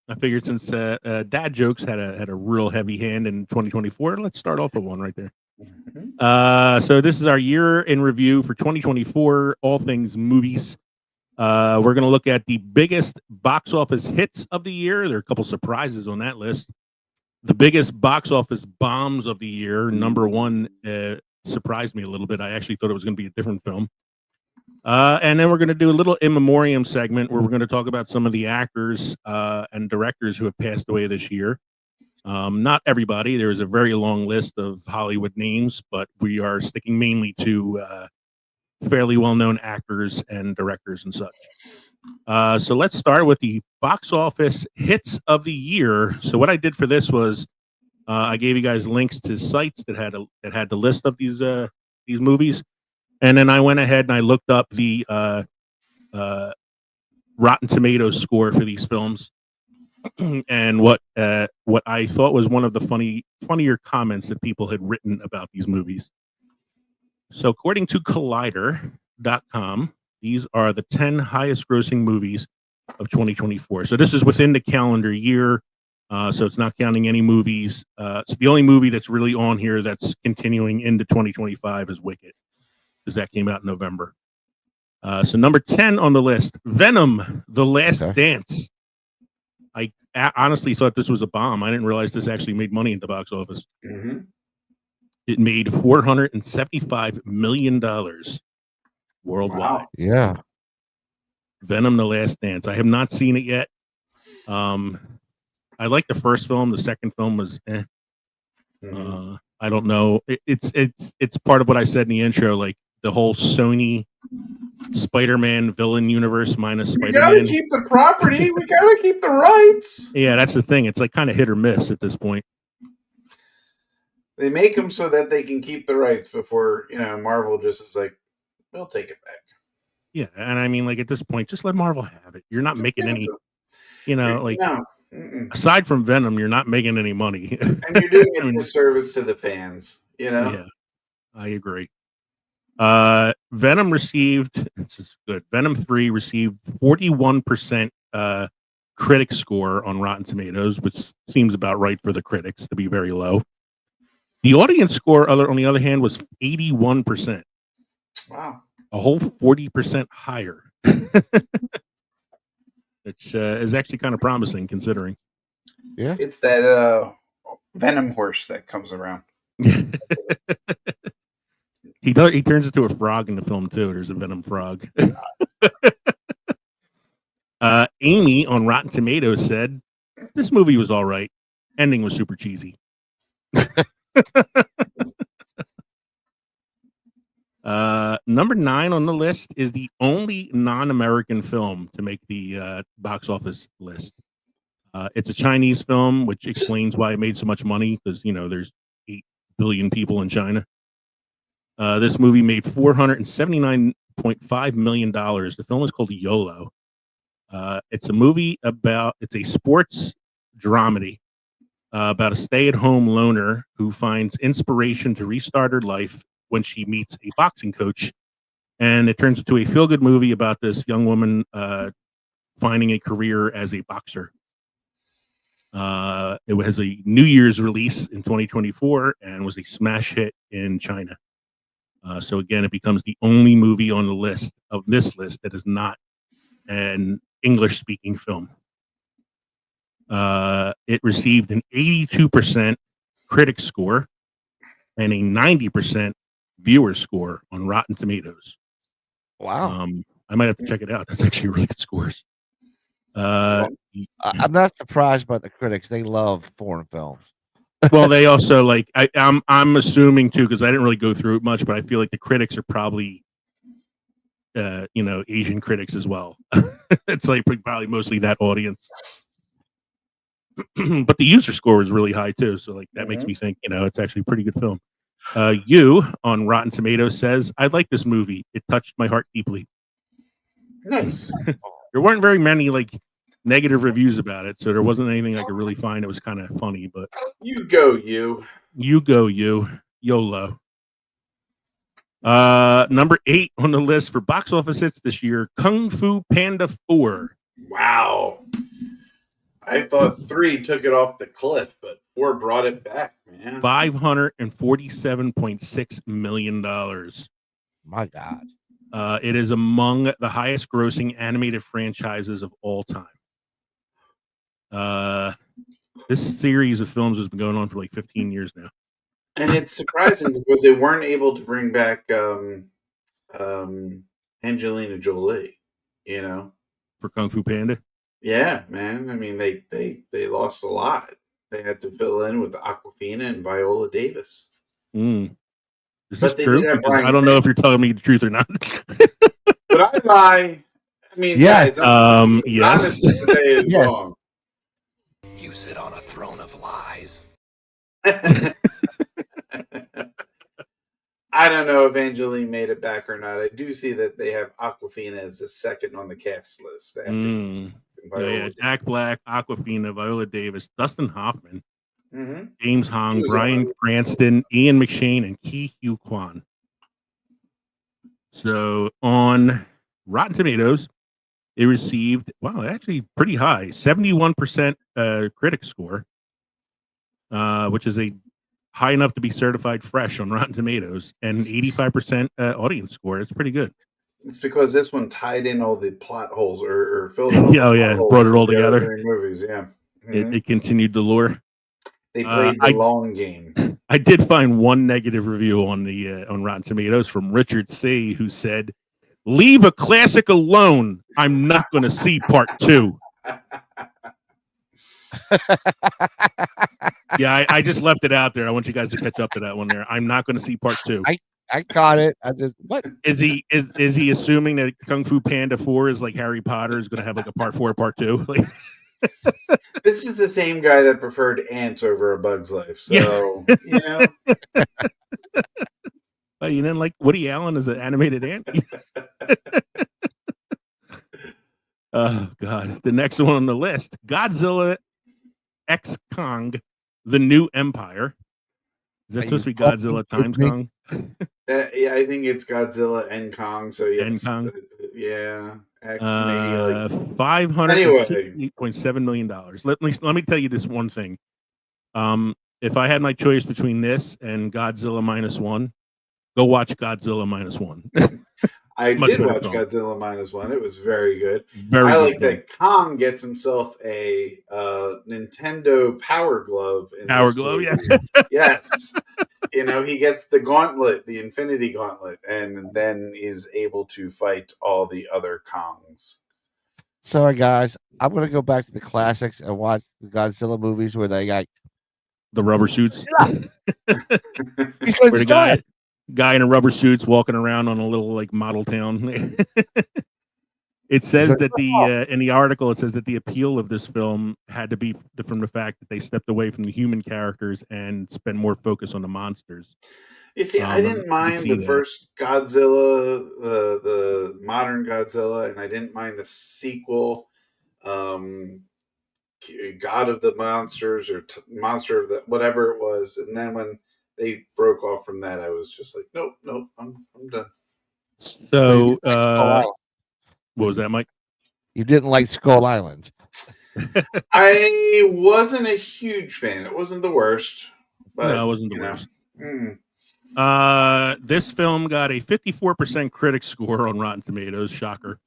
Speaker 1: I figured since dad jokes had a real heavy hand in 2024, let's start off with one right there. So this is our year in review for 2024, all things movies. We're going to look at the biggest box office hits of the year. There are a couple surprises on that list. The biggest box office bombs of the year. Number one surprised me a little bit. I actually thought it was going to be a different film. And then we're going to do a little In Memoriam segment where we're going to talk about some of the actors and directors who have passed away this year. Not everybody. There's a very long list of Hollywood names, but we are sticking mainly to fairly well-known actors and directors and such. So let's start with the box office hits of the year. So what I did for this was I gave you guys links to sites that had the list of these movies, and then I went ahead and I looked up the Rotten Tomatoes score for these films, and what I thought was one of the funnier comments that people had written about these movies. So according to Collider.com, these are the 10 highest grossing movies of 2024. So this is within the calendar year. So it's not counting any movies. So the only movie that's really on here that's continuing into 2025 is Wicked, because that came out in November. So number 10 on the list, Venom, The Last Dance. I honestly thought this was a bomb. I didn't realize this actually made money at the box office.
Speaker 3: Mm-hmm.
Speaker 1: It made $475 million worldwide.
Speaker 3: Wow.
Speaker 4: Yeah.
Speaker 1: Venom: The Last Dance. I have not seen it yet. I like the first film. The second film was I don't know. It's part of what I said in the intro, like the whole Sony Spiderman Villain universe minus Spider-Man.
Speaker 3: We gotta keep the property. We gotta keep the rights.
Speaker 1: Yeah, that's the thing. It's like kind of hit or miss at this point.
Speaker 3: They make them so that they can keep the rights before, Marvel just is like, we'll take it back.
Speaker 1: Yeah, and I mean, like at this point, just let Marvel have it. You're not making any,
Speaker 3: No.
Speaker 1: Aside from Venom, you're not making any money.
Speaker 3: And you're doing a disservice to the fans,
Speaker 1: Yeah, I agree. Venom received, this is good, Venom 3 received 41% critic score on Rotten Tomatoes, which seems about right for the critics to be very low. The audience score, on the other hand, was 81%.
Speaker 3: Wow.
Speaker 1: A whole 40% higher. Which is actually kind of promising considering.
Speaker 4: Yeah.
Speaker 3: It's that Venom horse that comes around.
Speaker 1: He turns into a frog in the film too. There's a venom frog. Amy on Rotten Tomatoes said this movie was all right. Ending was super cheesy. Number 9 on the list is the only non-American film to make the box office list. It's a Chinese film, which explains why it made so much money because there's 8 billion people in China. This movie made $479.5 million. The film is called YOLO. It's a movie it's a sports dramedy about a stay-at-home loner who finds inspiration to restart her life when she meets a boxing coach. And it turns into a feel-good movie about this young woman finding a career as a boxer. It was a New Year's release in 2024 and was a smash hit in China. So again, it becomes the only movie on the list of this list that is not an English-speaking film. It received an 82% critic score and a 90% viewer score on Rotten Tomatoes.
Speaker 4: Wow.
Speaker 1: I might have to check it out. That's actually really good scores.
Speaker 4: I'm not surprised by the critics. They love foreign films.
Speaker 1: Well, they also I'm assuming too, because I didn't really go through it much, but I feel like the critics are probably Asian critics as well. It's like probably mostly that audience. But the user score is really high too, so that makes me think it's actually a pretty good film. You on Rotten Tomatoes says, I like this movie. It touched my heart deeply.
Speaker 3: Nice.
Speaker 1: There weren't very many negative reviews about it, so there wasn't anything I could really find. It was kind of funny, but
Speaker 3: you go, you YOLO. Number 8 on the list for box office hits this year, Kung Fu Panda 4. Wow. I thought 3 took it off the cliff, but 4 brought it back, man.
Speaker 1: $547.6 million.
Speaker 4: My God.
Speaker 1: It is among the highest grossing animated franchises of all time. This series of films has been going on for 15 years now.
Speaker 3: And it's surprising because they weren't able to bring back Angelina Jolie,
Speaker 1: for Kung Fu Panda.
Speaker 3: Yeah, man. I mean, they lost a lot. They had to fill in with Awkwafina and Viola Davis.
Speaker 1: Is this true? Because I don't know if you're telling me the truth or not.
Speaker 3: But I lie. I mean,
Speaker 4: yeah.
Speaker 1: Yes.
Speaker 3: Today is long.
Speaker 2: You sit on a throne of lies.
Speaker 3: I don't know if Angeline made it back or not. I do see that they have Awkwafina as the second on the cast list.
Speaker 1: Jack Black, Awkwafina, Viola Davis, Dustin Hoffman, James Hong, Bryan Cranston, Ian McShane, and Ki Hugh Kwan. So on Rotten Tomatoes, it received actually pretty high, 71% critic score, which is a high enough to be certified fresh on Rotten Tomatoes, and 85% audience score. It's pretty good.
Speaker 3: It's because this one tied in all the plot holes or filled in all
Speaker 1: the plot brought it all together.
Speaker 3: 3 movies, yeah.
Speaker 1: It continued the lore.
Speaker 3: They played the long game.
Speaker 1: I did find one negative review on Rotten Tomatoes from Richard C., who said, "Leave a classic alone. I'm not going to see part 2." Yeah, I just left it out there. I want you guys to catch up to that one there. I'm not going to see part 2.
Speaker 4: I got it. I just what
Speaker 1: is he assuming that Kung Fu Panda 4 is like Harry Potter is going to have a part 4, part 2?
Speaker 3: This is the same guy that preferred Ants over A Bug's Life. So
Speaker 1: But you didn't like Woody Allen as an animated ant? Oh God! The next one on the list: Godzilla X Kong, The New Empire. Is that supposed to be Godzilla times Kong?
Speaker 3: Yeah, I think it's Godzilla and Kong. So yes,
Speaker 1: Kong.
Speaker 3: X maybe
Speaker 1: $568.7 million. Let me tell you this one thing. If I had my choice between this and Godzilla -1, go watch Godzilla -1.
Speaker 3: I
Speaker 1: Much
Speaker 3: did
Speaker 1: better
Speaker 3: watch
Speaker 1: film.
Speaker 3: Godzilla -1. It was very good.
Speaker 1: Very
Speaker 3: I
Speaker 1: good
Speaker 3: like
Speaker 1: film.
Speaker 3: that Kong gets himself a Nintendo Power Glove in
Speaker 1: Power
Speaker 3: this
Speaker 1: Glove,
Speaker 3: movie.
Speaker 1: yeah.
Speaker 3: Yes. He gets the gauntlet, the Infinity Gauntlet, and then is able to fight all the other Kongs.
Speaker 4: Sorry, guys. I'm going to go back to the classics and watch the Godzilla movies where they got
Speaker 1: the rubber suits.
Speaker 4: he's going
Speaker 1: Where
Speaker 4: to
Speaker 1: the guy in a rubber suits walking around on a little like model town. It says that in the article, it says that the appeal of this film had to be from the fact that they stepped away from the human characters and spent more focus on the monsters.
Speaker 3: You see, I didn't mind the first Godzilla, the modern Godzilla, and I didn't mind the sequel, God of the Monsters or Monster of the whatever it was. And then when they broke off from that, I was just like, nope, I'm done.
Speaker 1: So, what was that, Mike?
Speaker 4: You didn't like Skull Island.
Speaker 3: I wasn't a huge fan. It wasn't the worst. But,
Speaker 1: no, it wasn't the worst. This film got a 54% critic score on Rotten Tomatoes. Shocker.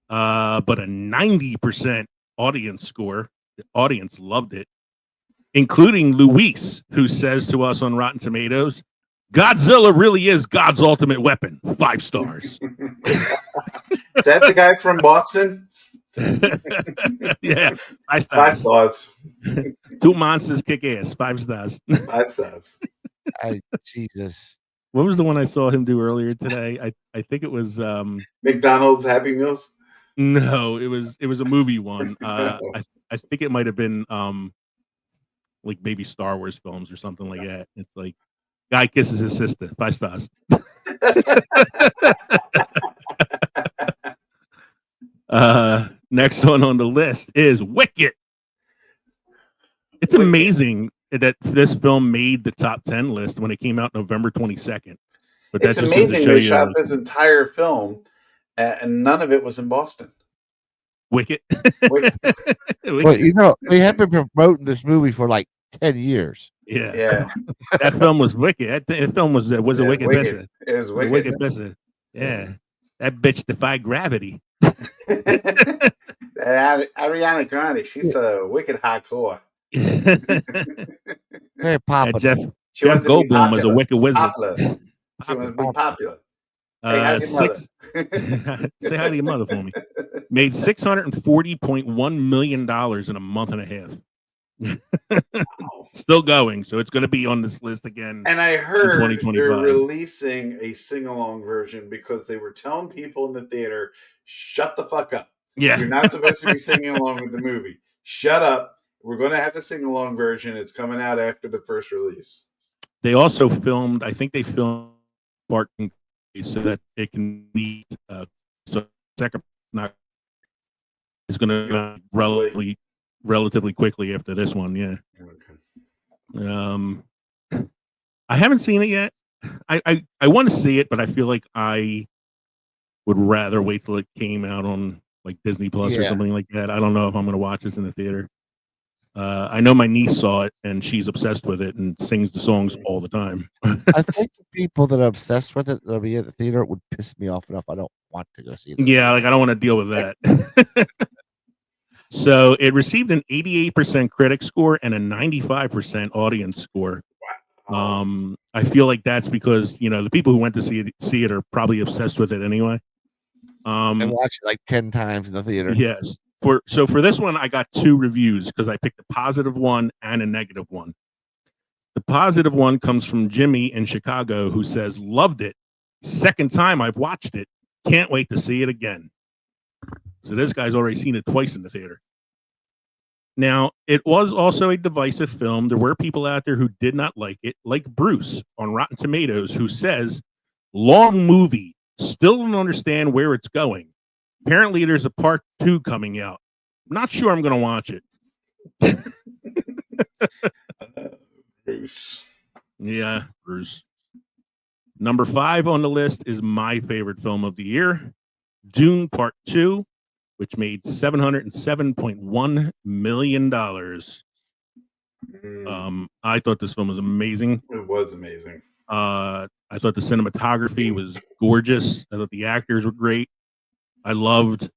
Speaker 1: But a 90% audience score. The audience loved it, including Luis, who says to us on Rotten Tomatoes, Godzilla really is God's ultimate weapon. 5 stars.
Speaker 3: Is that the guy from Boston?
Speaker 1: Yeah, 5 stars.
Speaker 3: 5 stars.
Speaker 1: 2 monsters kick ass. 5 stars.
Speaker 3: 5 stars.
Speaker 4: Jesus.
Speaker 1: What was the one I saw him do earlier today? I think it was
Speaker 3: McDonald's Happy Meals.
Speaker 1: No, it was a movie one. I think it might have been like maybe Star Wars films or something like that. It's like guy kisses his sister. 5 stars. Next one on the list is Wicked. It's amazing that this film made the top 10 list when it came out November 22nd. But
Speaker 3: it's amazing they shot this entire film and none of it was in Boston.
Speaker 1: Wicked.
Speaker 4: Well, they have been promoting this movie for like 10 years.
Speaker 1: Yeah. That film was wicked. That film was a wicked
Speaker 3: Wicked. It was wicked.
Speaker 1: Wicked Bissa. Yeah. That bitch defied gravity.
Speaker 3: Ariana Grande, she's a wicked hardcore.
Speaker 4: Very popular.
Speaker 1: Jeff Goldblum was a wicked wizard.
Speaker 3: Popular. She wants to be popular. Hey, how's your mother?
Speaker 1: Say hi to your mother for me. Made $640.1 million in a month and a half. Still going, so it's going to be on this list again.
Speaker 3: And I heard they're releasing a sing-along version because they were telling people in the theater, "Shut the fuck up!
Speaker 1: Yeah,
Speaker 3: you're not supposed to be singing along with the movie. Shut up! We're going to have a sing-along version. It's coming out after the first release."
Speaker 1: They also filmed. I think they filmed Barton so that it can be so second not is going to relatively quickly after this one. Yeah.
Speaker 3: Okay.
Speaker 1: I haven't seen it yet. I want to see it, but I feel like I would rather wait till it came out on like Disney Plus or something like that. I don't know if I'm going to watch this in the theater. I know my niece saw it and she's obsessed with it and sings the songs all the time.
Speaker 4: I think the people that are obsessed with it that'll be at the theater would piss me off enough. I don't want to go see it.
Speaker 1: Yeah, like I don't want to deal with that. So it received an 88% critic score and a 95% audience score. Wow. I feel like that's because the people who went to see it are probably obsessed with it anyway.
Speaker 4: And watched it like 10 times in the theater.
Speaker 1: Yes. For this one, I got 2 reviews because I picked a positive one and a negative one. The positive one comes from Jimmy in Chicago, who says, "Loved it. Second time I've watched it. Can't wait to see it again." So this guy's already seen it twice in the theater. Now, it was also a divisive film. There were people out there who did not like it, like Bruce on Rotten Tomatoes, who says, "Long movie. Still don't understand where it's going. Apparently, there's a part 2 coming out. Not sure I'm going to watch it."
Speaker 3: Bruce.
Speaker 1: Yeah, Bruce. Number 5 on the list is my favorite film of the year, Dune Part 2, which made $707.1 million. I thought this film was amazing.
Speaker 3: It was amazing.
Speaker 1: I thought the cinematography was gorgeous. I thought the actors were great. I loved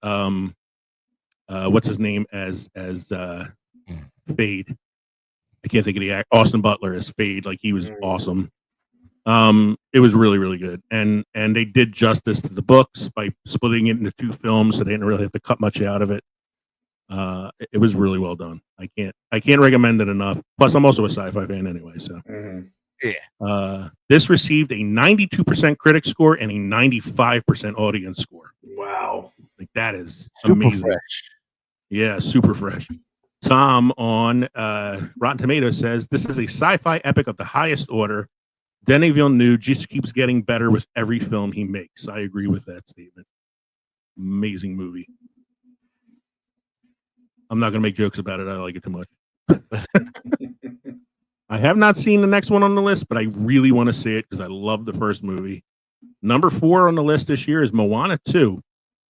Speaker 1: what's his name as Fade. I can't think of the Austin Butler as Fade. Like, he was awesome. It was really, really good, and they did justice to the books by splitting it into 2 films, so they didn't really have to cut much out of it. It was really well done. I can't recommend it enough. Plus, I'm also a sci-fi fan anyway, so
Speaker 4: yeah.
Speaker 1: This received a 92% critic score and a 95% audience score.
Speaker 3: Wow,
Speaker 1: like that is
Speaker 4: Super
Speaker 1: amazing.
Speaker 4: fresh.
Speaker 1: Yeah, super fresh. Tom on Rotten Tomatoes says this is a sci-fi epic of the highest order. Denis Villeneuve just keeps getting better with every film he makes. I agree with that statement. Amazing movie. I'm not going to make jokes about it. I like it too much. I have not seen the next one on the list, but I really want to see it because I love the first movie. Number 4 on the list this year is Moana 2,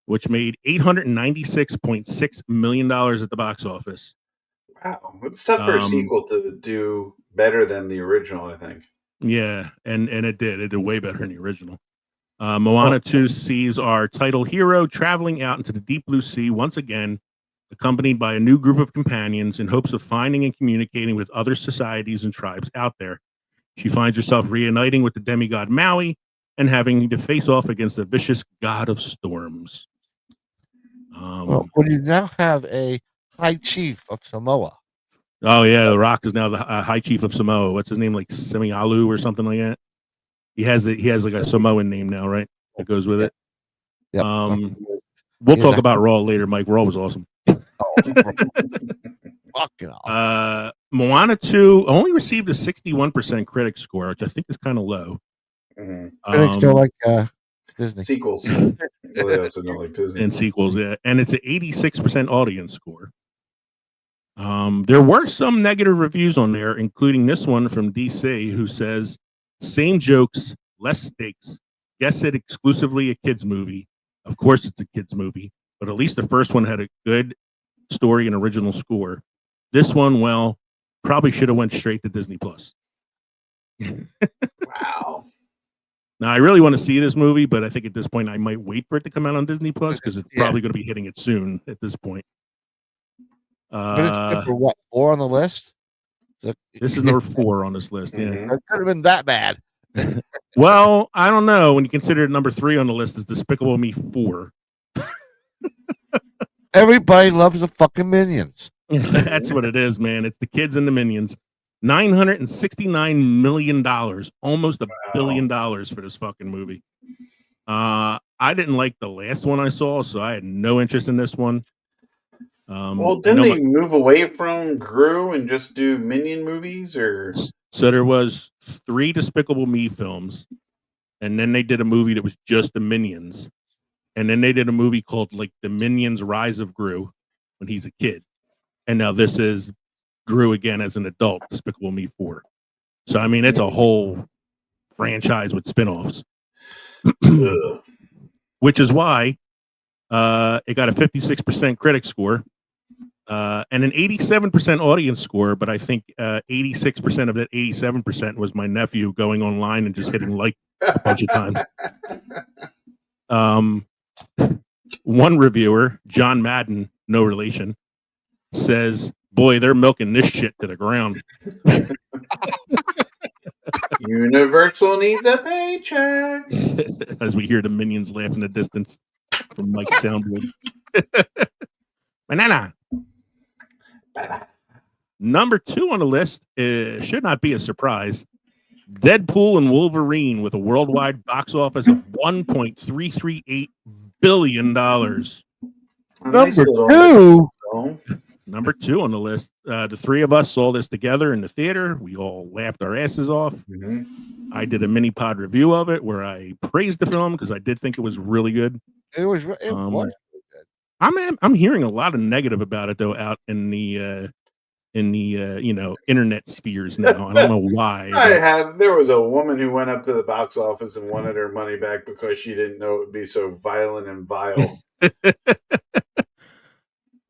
Speaker 1: which made $896.6 million at the box office.
Speaker 3: Wow, it's tough for a sequel to do better than the original, I think.
Speaker 1: Yeah, and it did. It did way better than the original. Moana 2 sees our title hero traveling out into the deep blue sea once again, accompanied by a new group of companions in hopes of finding and communicating with other societies and tribes out there. She finds herself reuniting with the demigod Maui and having to face off against the vicious god of storms.
Speaker 4: Well, you now have a High Chief of Samoa.
Speaker 1: Oh yeah, The Rock is now the High Chief of Samoa. What's his name, like Semialu or something like that? He has like a Samoan name now, right? That goes with it.
Speaker 4: Yep.
Speaker 1: We'll talk about Raw later, Mike. Raw was awesome.
Speaker 4: Fucking awesome.
Speaker 1: Moana 2 only received a 61% critic score, which I think is kind of low.
Speaker 4: Critics still like Disney
Speaker 3: sequels. They also don't like Disney
Speaker 1: and sequels, yeah. And it's an 86% audience score. There were some negative reviews on there, including this one from DC, who says, "Same jokes, less stakes. Guess it exclusively a kids movie. Of course, it's a kids movie, but at least the first one had a good story and original score. This one, well, probably should have went straight to Disney Plus."
Speaker 3: Wow.
Speaker 1: Now, I really want to see this movie, but I think at this point I might wait for it to come out on Disney Plus because it's probably going to be hitting it soon at this point.
Speaker 4: But it's number what, 4 on the list?
Speaker 1: This is number 4 on this list. Yeah,
Speaker 4: it could have been that bad.
Speaker 1: Well, I don't know. When you consider number 3 on the list is Despicable Me 4.
Speaker 4: Everybody loves the fucking Minions.
Speaker 1: That's what it is, man. It's the kids and the Minions. $969 million, almost $1 billion for this fucking movie. I didn't like the last one I saw, so I had no interest in this one.
Speaker 3: Well, didn't they move away from Gru and just do Minion movies? Or
Speaker 1: so there was 3 Despicable Me films, and then they did a movie that was just the Minions, and then they did a movie called like The Minions: Rise of Gru when he's a kid, and now this is Gru again as an adult, Despicable Me 4. So I mean, it's a whole franchise with spinoffs, which is why it got a 56% critic score. And an 87% audience score, but I think 86% of that 87% was my nephew going online and just hitting like a bunch of times. One reviewer, John Madden, no relation, says, "Boy, they're milking this shit to the ground."
Speaker 3: Universal needs a paycheck.
Speaker 1: As we hear the Minions laugh in the distance from Mike's soundboard. Banana. Number 2 on the list should not be a surprise. Deadpool and Wolverine with a worldwide box office of $1.338 billion. Number 2 on the list. The 3 of us saw this together in the theater. We all laughed our asses off. I did a mini pod review of it where I praised the film because I did think it was really good.
Speaker 4: It was good.
Speaker 1: I'm hearing a lot of negative about it though out in the internet spheres now. I don't know why.
Speaker 3: There was a woman who went up to the box office and wanted her money back because she didn't know it would be so violent and vile.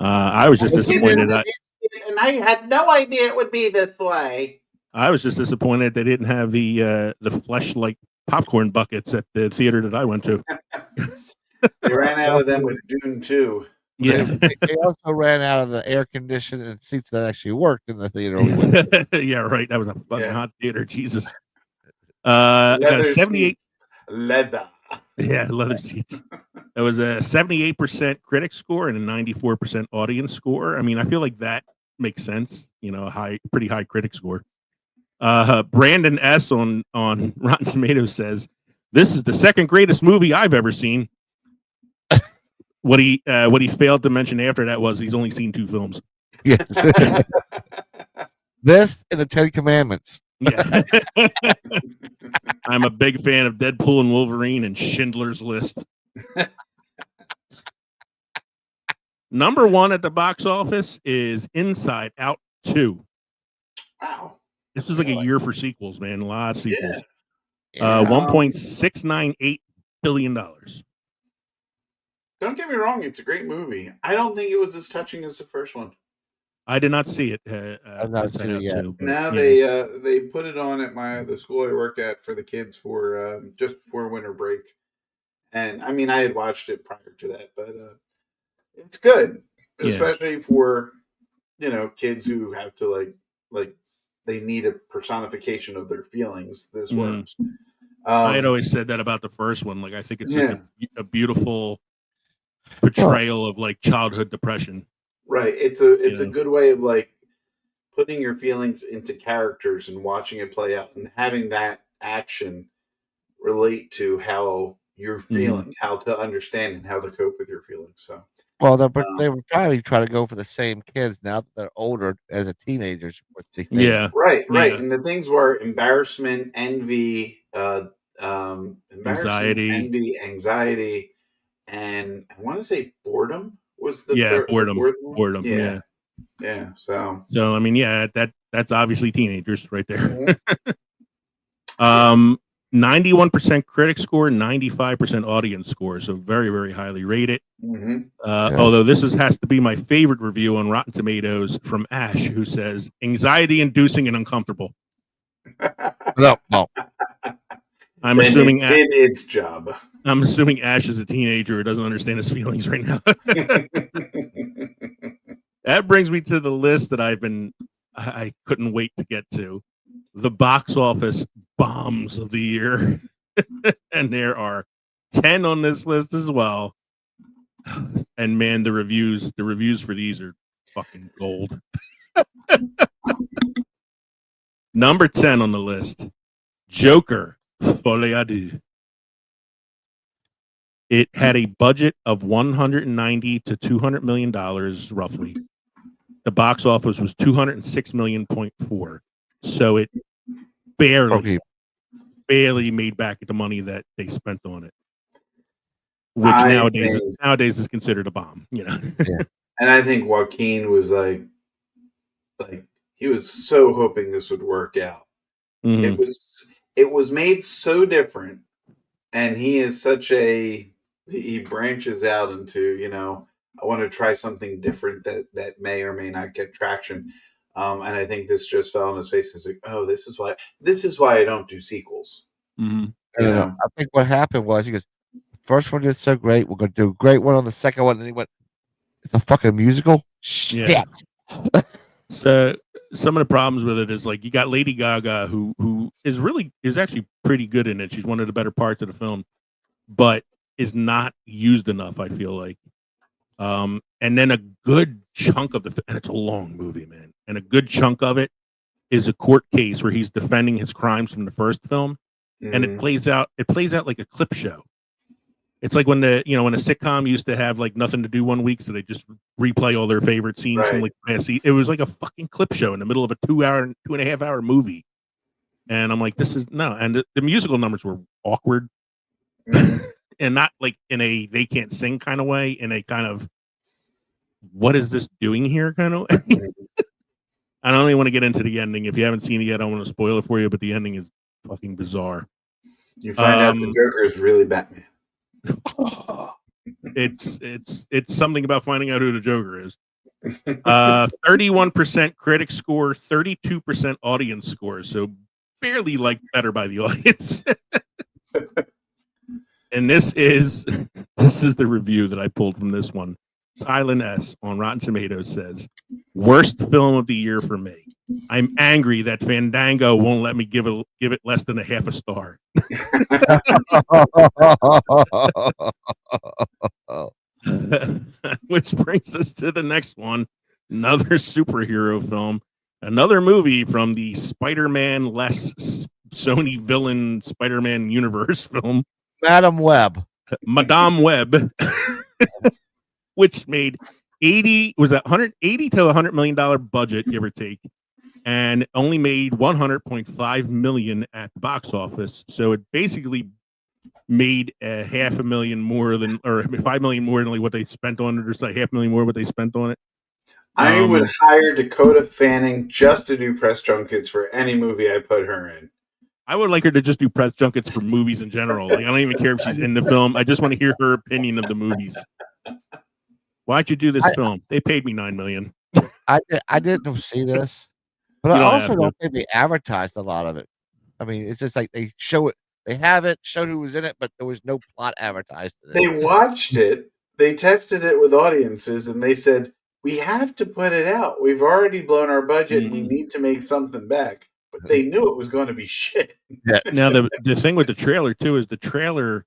Speaker 1: I was just disappointed.
Speaker 3: And I had no idea it would be this way.
Speaker 1: I was just disappointed they didn't have the Fleshlight popcorn buckets at the theater that I went to.
Speaker 3: They ran out of them with Dune 2.
Speaker 1: Yeah.
Speaker 4: They also ran out of the air conditioning and seats that actually worked in the theater we went to.
Speaker 1: Yeah, right. That was a fucking hot theater. Jesus.
Speaker 3: Leather
Speaker 1: Got a 78.
Speaker 3: seats. Leather.
Speaker 1: Yeah, leather seats. It was a 78% critic score and a 94% audience score. I mean, I feel like that makes sense. You know, pretty high critic score. Brandon S on Rotten Tomatoes says, "This is the second greatest movie I've ever seen." What he failed to mention after that was he's only seen 2 films.
Speaker 4: Yes. This and the 10 Commandments.
Speaker 1: Yeah. I'm a big fan of Deadpool and Wolverine and Schindler's List. Number 1 at the box office is Inside Out 2.
Speaker 3: Wow.
Speaker 1: This was like a year for sequels, man. A lot of sequels.
Speaker 4: Yeah.
Speaker 1: $1.698 billion.
Speaker 3: Don't get me wrong, it's a great movie. I don't think it was as touching as the first one.
Speaker 1: I did not see it.
Speaker 4: I've not seen it yet.
Speaker 3: Now they put it on at the school I work at for the kids for just before winter break, and I mean I had watched it prior to that, but it's good, especially for kids who have to like they need a personification of their feelings. This works.
Speaker 1: I had always said that about the first one. Like I think it's such a beautiful portrayal of like childhood depression.
Speaker 3: Right. It's a good way of like putting your feelings into characters and watching it play out and having that action relate to how you're feeling, how to understand and how to cope with your feelings. So
Speaker 4: well, they were probably trying to go for the same kids now that they're older as a teenagers.
Speaker 3: Right. And the things were embarrassment, envy, anxiety, and I want to say boredom was the third.
Speaker 1: Boredom.
Speaker 3: Yeah. So
Speaker 1: I mean, that's obviously teenagers right there. 91% critic score, 95% audience score, so very, very highly rated. Although this has to be my favorite review on Rotten Tomatoes from Ash, who says anxiety-inducing and uncomfortable.
Speaker 4: No.
Speaker 3: I'm assuming it did its job.
Speaker 1: I'm assuming Ash is a teenager who doesn't understand his feelings right now. That brings me to the list that I couldn't wait to get to. The box office bombs of the year. And there are 10 on this list as well. And man, the reviews for these are fucking gold. Number 10 on the list, Joker, Folie à Deux. It had a budget of $190 to $200 million, roughly. The box office was $206.4 million. So it barely made back the money that they spent on it, which nowadays is considered a bomb.
Speaker 3: And I think Joaquin was like he was so hoping this would work out. It was made so different, and he is he branches out into I want to try something different that may or may not get traction. And I think this just fell on his face. It's like, oh, this is why I don't do sequels.
Speaker 4: I think what happened was he goes, the first one did so great. We're going to do a great one on the second one. And he went, it's a fucking musical? Shit.
Speaker 1: Yeah. So some of the problems with it is like you got Lady Gaga who is actually pretty good in it. She's one of the better parts of the film, but is not used enough, I feel like. And then a good chunk of and it's a long movie, man. And a good chunk of it is a court case where he's defending his crimes from the first film. And it plays out like a clip show. It's like when when a sitcom used to have like nothing to do one week, so they just replay all their favorite scenes from like past season. It was like a fucking clip show in the middle of a 2.5 hour movie. And I'm like, this is no. And the musical numbers were awkward. And not like in a they can't sing kind of way, in a kind of what is this doing here kind of way. I don't even want to get into the ending. If you haven't seen it yet, I don't want to spoil it for you, but the ending is fucking bizarre.
Speaker 3: You find out the Joker is really Batman.
Speaker 1: It's something about finding out who the Joker is. 31% critic score, 32% audience score. So barely like better by the audience. And this is the review that I pulled from this one. Silent S on Rotten Tomatoes says, worst film of the year for me. I'm angry that Fandango won't let me give it less than a half a star. Which brings us to the next one. Another superhero film. Another movie from the Spider-Man less Sony villain Spider-Man universe film.
Speaker 4: Madam Web.
Speaker 1: Madame Web. Which made 180 to $100 million budget, give or take, and only made 100.5 million at the box office. So it basically made a $500,000 more than, or $5 million more than what they spent on it, or like $500,000 more what they spent on it.
Speaker 3: I would hire Dakota Fanning just to do press junkets for any movie I put her in.
Speaker 1: I would like her to just do press junkets for movies in general. Like, I don't even care if she's in the film. I just want to hear her opinion of the movies. Why'd you do this film? They paid me $9 million.
Speaker 4: I didn't see this, but I also don't think they advertised a lot of it. I mean, it's just like they show it, they have it, showed who was in it, but there was no plot advertised.
Speaker 3: They watched it, they tested it with audiences, and they said, we have to put it out. We've already blown our budget, and we need to make something back. But they knew it was going to be shit.
Speaker 4: Yeah.
Speaker 1: Now, the thing with the trailer, too, is the trailer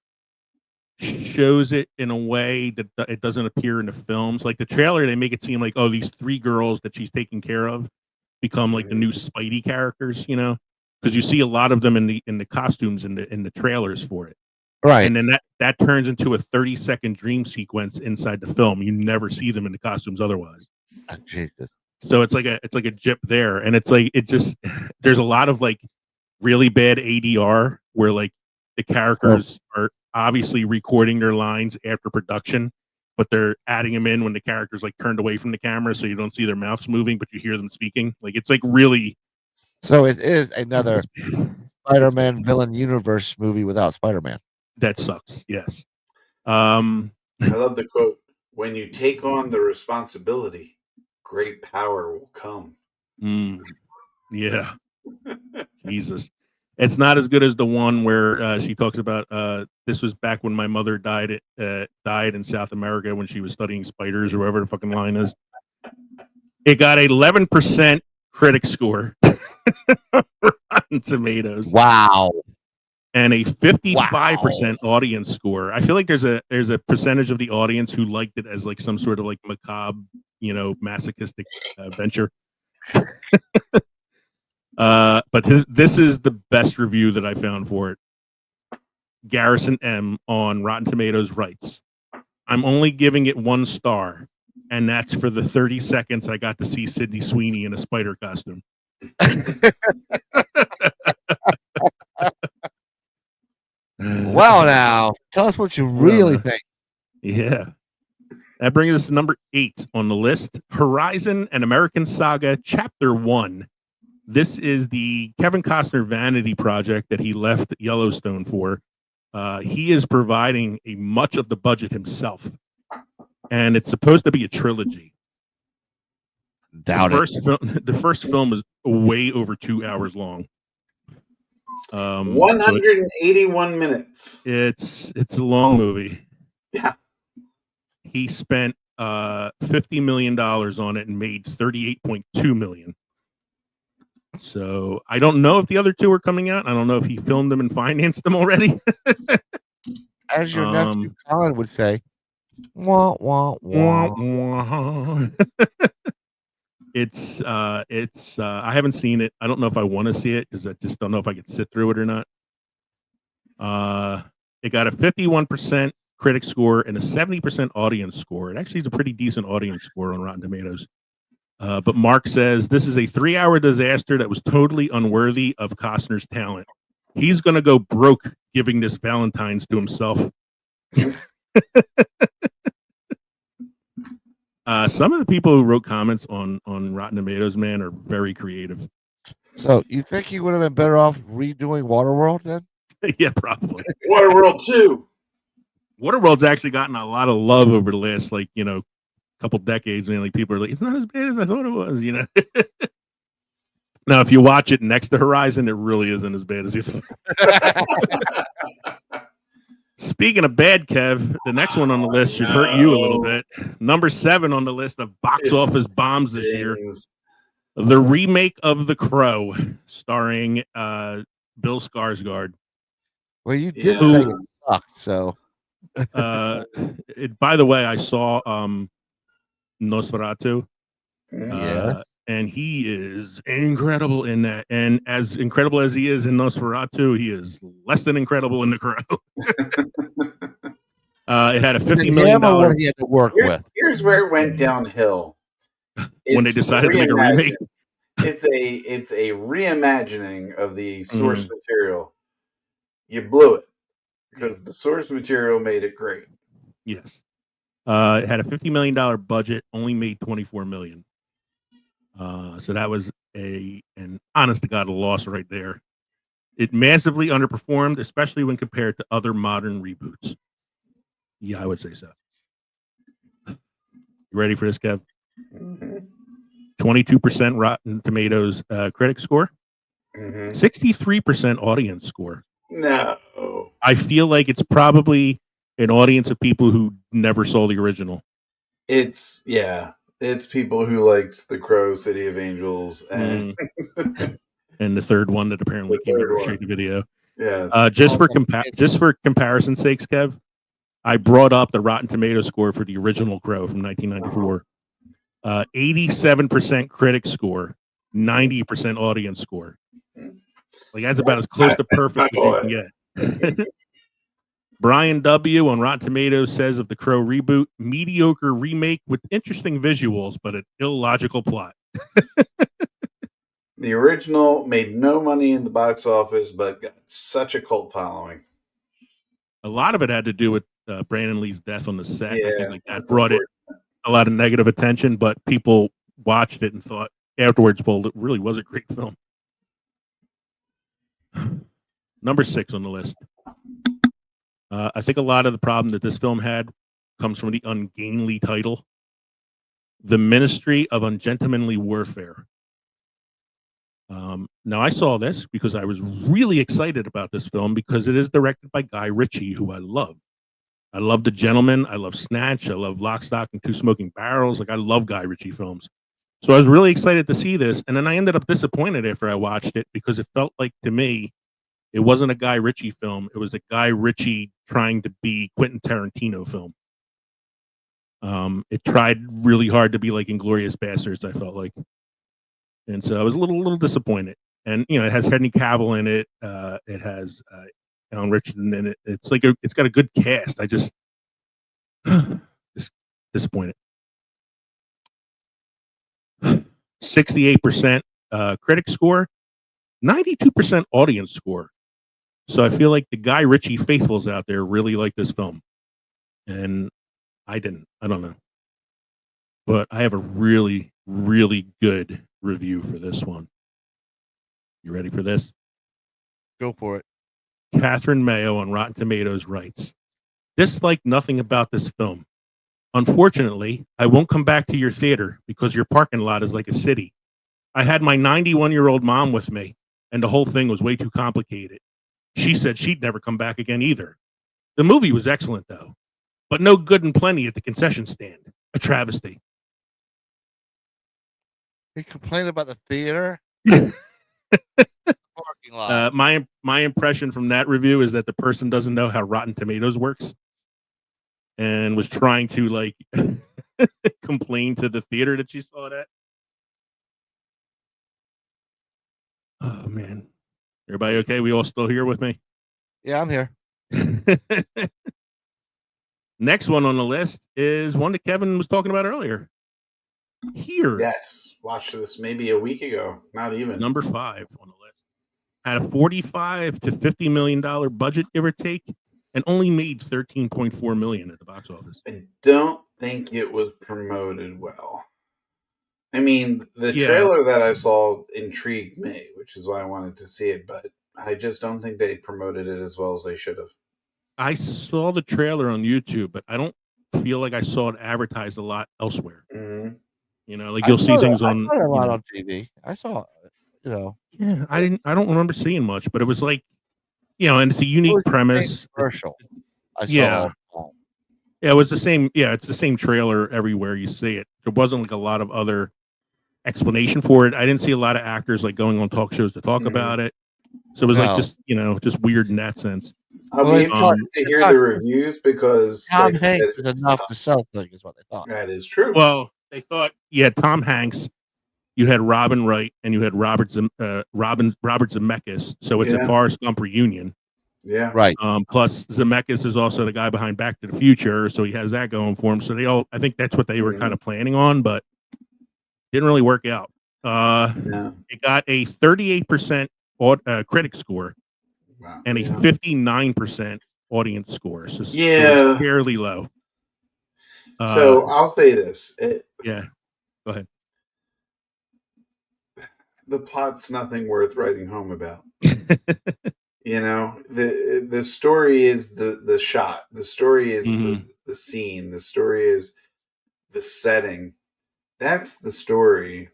Speaker 1: shows it in a way that it doesn't appear in the films. Like the trailer, they make it seem like, oh, these 3 girls that she's taking care of become like the new Spidey characters, you know, because you see a lot of them in the costumes in the trailers for it,
Speaker 4: right?
Speaker 1: And then that turns into a 30-second dream sequence inside the film. You never see them in the costumes otherwise.
Speaker 4: Oh, Jesus.
Speaker 1: So it's like a jip there, and it's like there's a lot of like really bad ADR where like the characters are obviously recording their lines after production, but they're adding them in when the character's like turned away from the camera, so you don't see their mouths moving, but you hear them speaking. Like it's like really.
Speaker 4: So it is another Spider-Man villain universe movie without Spider-Man.
Speaker 1: That sucks. Yes.
Speaker 3: I love the quote: "When you take on the responsibility, great power will come."
Speaker 1: Yeah. Jesus. It's not as good as the one where she talks about this was back when my mother died in South America when she was studying spiders or whatever the fucking line is. It got 11% critic score Rotten Tomatoes.
Speaker 4: Wow.
Speaker 1: And a 55% audience score. I feel like there's a percentage of the audience who liked it as like some sort of like macabre, you know, masochistic venture. But this is the best review that I found for it. Garrison M on Rotten Tomatoes writes, I'm only giving it 1 star, and that's for the 30 seconds I got to see Sydney Sweeney in a spider costume.
Speaker 4: Wow, now tell us what you really think.
Speaker 1: Yeah. That brings us to number 8 on the list. Horizon: An American Saga, Chapter 1. This is the Kevin Costner vanity project that he left Yellowstone for. He is providing much of the budget himself, and it's supposed to be a trilogy. The first film is way over 2 hours long.
Speaker 3: 181 minutes.
Speaker 1: It's a long movie.
Speaker 3: Yeah.
Speaker 1: He spent $50 million on it and made $38.2 million. So I don't know if the other 2 are coming out. I don't know if he filmed them and financed them already.
Speaker 4: As your nephew Colin would say, wah, wah, wah.
Speaker 1: It's I haven't seen it. I don't know if I want to see it because I just don't know if I could sit through it or not. It got a 51% critic score and a 70% audience score. It actually is a pretty decent audience score on Rotten Tomatoes. But Mark says this is a 3-hour disaster that was totally unworthy of Costner's talent. He's going to go broke giving this Valentine's to himself. Some of the people who wrote comments on Rotten Tomatoes, man, are very creative.
Speaker 4: So you think he would have been better off redoing Waterworld then?
Speaker 1: Yeah, probably.
Speaker 3: Waterworld 2.
Speaker 1: Waterworld's actually gotten a lot of love over the last, couple decades, and like people are like, it's not as bad as I thought it was, you know. Now, if you watch it next to Horizon, it really isn't as bad as you thought. Speaking of bad, Kev, the next one on the list should hurt you a little bit. Number 7 on the list of box office bombs this year. The remake of The Crow, starring Bill Skarsgård.
Speaker 4: Well, you did say it sucked, so.
Speaker 1: By the way, I saw Nosferatu. And he is incredible in that. And as incredible as he is in Nosferatu, he is less than incredible in The Crow. It had a $50 million.
Speaker 4: What he had to work with.
Speaker 3: Here's where it went downhill.
Speaker 1: When they decided to make a remake.
Speaker 3: It's a reimagining of the source material. You blew it because the source material made it great.
Speaker 1: Yes. It had a $50 million budget, only made $24 million. So that was an honest to God loss right there. It massively underperformed, especially when compared to other modern reboots. Yeah, I would say so. You ready for this, Kev? 22% Rotten Tomatoes critic score, 63% audience score.
Speaker 3: No.
Speaker 1: I feel like it's probably an audience of people who never saw the original.
Speaker 3: It's people who liked The Crow, City of Angels, and
Speaker 1: and the third one that apparently came out straight to video.
Speaker 3: Yes.
Speaker 1: Just for comparison's sakes, Kev, I brought up the Rotten Tomatoes score for the original Crow from 1994. 87% critic score, 90% audience score. Like that's about as close to perfect as you can get. Brian W. on Rotten Tomatoes says of The Crow reboot, mediocre remake with interesting visuals, but an illogical plot.
Speaker 3: The original made no money in the box office, but got such a cult following.
Speaker 1: A lot of it had to do with Brandon Lee's death on the set.
Speaker 3: Yeah,
Speaker 1: I think like that brought it a lot of negative attention, but people watched it and thought afterwards, well, it really was a great film. Number 6 on the list. I think a lot of the problem that this film had comes from the ungainly title, The Ministry of Ungentlemanly Warfare. Now, I saw this because I was really excited about this film because it is directed by Guy Ritchie, who I love. I love The Gentleman. I love Snatch. I love Lock, Stock, and Two Smoking Barrels. Like, I love Guy Ritchie films. So I was really excited to see this, and then I ended up disappointed after I watched it because it felt like, to me, it wasn't a Guy Ritchie film. It was a Guy Ritchie trying to be Quentin Tarantino film. It tried really hard to be like Inglourious Basterds, I felt like. And so I was a little disappointed. And, you know, it has Henry Cavill in it. It has Alan Richardson in it. It's like it's got a good cast. I just disappointed. 68% critic score, 92% audience score. So I feel like the Guy Ritchie faithfuls out there really like this film. And I didn't. I don't know. But I have a really, really good review for this one. You ready for this?
Speaker 4: Go for it.
Speaker 1: Catherine Mayo on Rotten Tomatoes writes, dislike nothing about this film. Unfortunately, I won't come back to your theater because your parking lot is like a city. I had my 91-year-old mom with me, and the whole thing was way too complicated. She said she'd never come back again either. The movie was excellent, though, but no good and plenty at the concession stand. A travesty.
Speaker 4: He complained about the theater. Parking lot.
Speaker 1: My impression from that review is that the person doesn't know how Rotten Tomatoes works and was trying to like complain to the theater that she saw that. Oh man. Everybody okay? We all still here with me?
Speaker 4: Yeah, I'm here.
Speaker 1: Next one on the list is one that Kevin was talking about earlier. Here.
Speaker 3: Yes. Watched this maybe a week ago. Not even.
Speaker 1: Number 5 on the list. Had a $45 to $50 million budget, give or take, and only made $13.4 million at the box office.
Speaker 3: I don't think it was promoted well. I mean, the trailer that I saw intrigued me, which is why I wanted to see it, but I just don't think they promoted it as well as they should have.
Speaker 1: I saw the trailer on YouTube, but I don't feel like I saw it advertised a lot elsewhere.
Speaker 3: Mm-hmm.
Speaker 1: You know, like you'll see things on.
Speaker 4: I saw it a lot on TV. I saw, you know.
Speaker 1: Yeah, I don't remember seeing much, but it was like, you know, and it's a unique premise.
Speaker 4: Commercial. I
Speaker 1: Yeah.
Speaker 4: saw.
Speaker 1: Yeah, it was the same. Yeah, it's the same trailer everywhere you see it. There wasn't like a lot of other explanation for it. I didn't see a lot of actors like going on talk shows to talk about it. So it was like just, you know, just weird in that sense.
Speaker 3: I'll be interested to hear the reviews because
Speaker 4: Tom Hanks is enough to sell things, is what they thought.
Speaker 3: That is true.
Speaker 1: Well, they thought you had Tom Hanks, you had Robin Wright, and you had Robert Zemeckis. So it's a Forrest Gump reunion.
Speaker 3: Yeah.
Speaker 4: Right.
Speaker 1: Plus Zemeckis is also the guy behind Back to the Future, so he has that going for him. So they all, I think that's what they were kind of planning on, but didn't really work out. It got a 38% critic score and a 59% audience score. So it's fairly low.
Speaker 3: So I'll say this.
Speaker 1: Yeah. Go ahead.
Speaker 3: The plot's nothing worth writing home about. You know, the story is the shot. The story is the scene. The story is the setting. That's the story.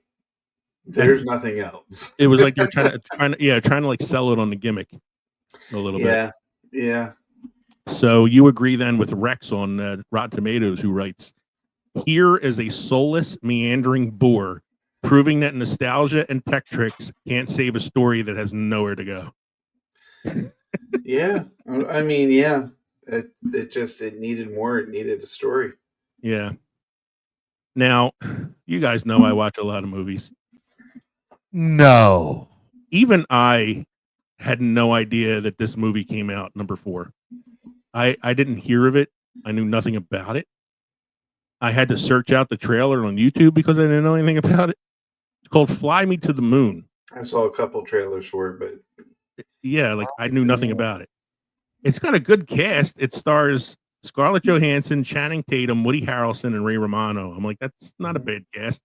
Speaker 3: There's nothing else.
Speaker 1: It was like they're trying to like sell it on the gimmick a little bit.
Speaker 3: Yeah.
Speaker 1: So you agree then with Rex on Rotten Tomatoes, who writes, "Here is a soulless, meandering bore, proving that nostalgia and tech tricks can't save a story that has nowhere to go."
Speaker 3: Yeah, I mean, yeah, it needed more. It needed a story.
Speaker 1: Yeah. Now, you guys know I watch a lot of movies.
Speaker 4: No.
Speaker 1: Even I had no idea that this movie came out, number 4. I didn't hear of it. I knew nothing about it. I had to search out the trailer on YouTube because I didn't know anything about it. It's called Fly Me to the Moon.
Speaker 3: I saw a couple trailers for it, but
Speaker 1: yeah, like I knew nothing about it. It's got a good cast. It stars Scarlett Johansson, Channing Tatum, Woody Harrelson, and Ray Romano. I'm like, that's not a bad cast.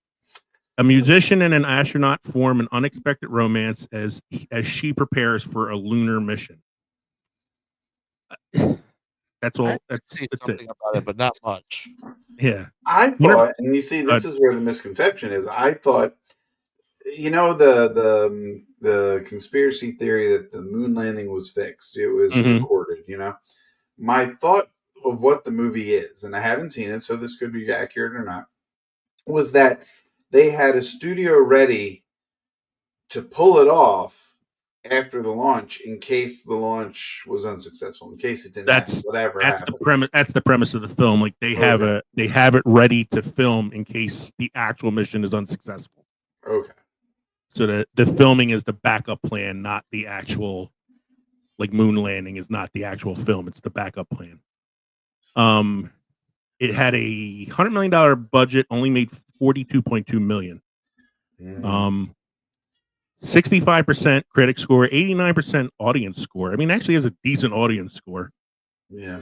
Speaker 1: A musician and an astronaut form an unexpected romance as she prepares for a lunar mission. That's all. That's
Speaker 4: something about it, but not much.
Speaker 1: Yeah,
Speaker 3: I thought, and you see, this is where the misconception is. I thought, you know, the conspiracy theory that the moon landing was fixed. It was recorded. You know, my thought of what the movie is, and I haven't seen it, so this could be accurate or not, was that they had a studio ready to pull it off after the launch in case the launch was unsuccessful, in case it didn't happen, whatever happened.
Speaker 1: That's the premise of the film. Like they have it ready to film in case the actual mission is unsuccessful.
Speaker 3: Okay.
Speaker 1: So the filming is the backup plan, not the actual, like moon landing is not the actual film. It's the backup plan. It had a $100 million budget, only made $42.2 million. 65% critic score, 89% audience score. I mean, actually has a decent audience score.
Speaker 3: Yeah.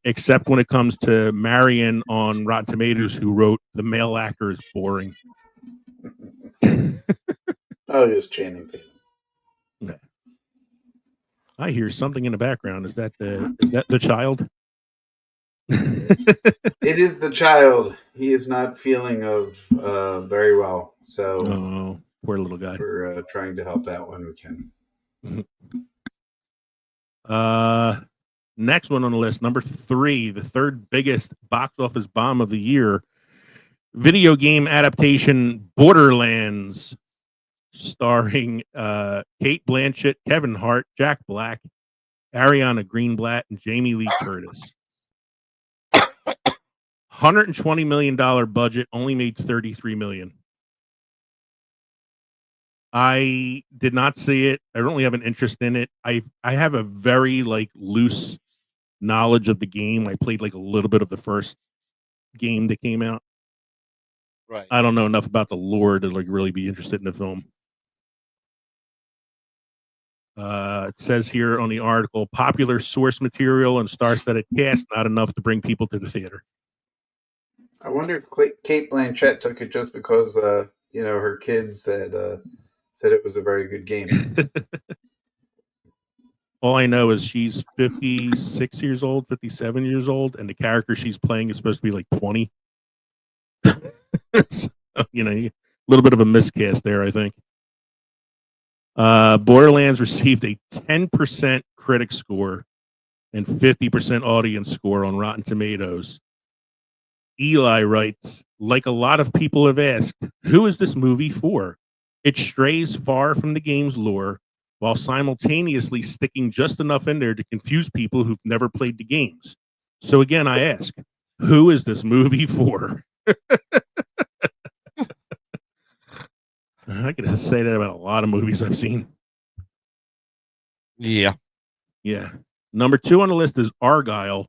Speaker 1: Except when it comes to Marion on Rotten Tomatoes, who wrote the male actor is boring.
Speaker 3: Oh, he was Channing Tatum.
Speaker 1: Yeah. I hear something in the background. Is that the child?
Speaker 3: It is the child. He is not feeling very well. So,
Speaker 1: poor little guy.
Speaker 3: We're trying to help out when we can.
Speaker 1: Next one on the list, number 3, the third biggest box office bomb of the year, video game adaptation Borderlands, starring Kate Blanchett, Kevin Hart, Jack Black, Ariana Greenblatt, and Jamie Lee Curtis. $120 million budget, only made $33 million. I did not see it. I don't really have an interest in it. I have a very like loose knowledge of the game. I played like a little bit of the first game that came out.
Speaker 4: Right.
Speaker 1: I don't know enough about the lore to like really be interested in the film. It says here on the article, popular source material and star-studded cast, not enough to bring people to the theater.
Speaker 3: I wonder if Kate Blanchett took it just because her kids said it was a very good game.
Speaker 1: All I know is she's 56 years old, 57 years old, and the character she's playing is supposed to be like 20. So, you know, a little bit of a miscast there, I think. Borderlands received a 10% critic score and 50% audience score on Rotten Tomatoes. Eli writes, like a lot of people have asked, who is this movie for? It strays far from the game's lore while simultaneously sticking just enough in there to confuse people who've never played the games. So again, I ask, who is this movie for? I could say that about a lot of movies I've seen.
Speaker 4: Yeah.
Speaker 1: Yeah. Number 2 on the list is Argyle.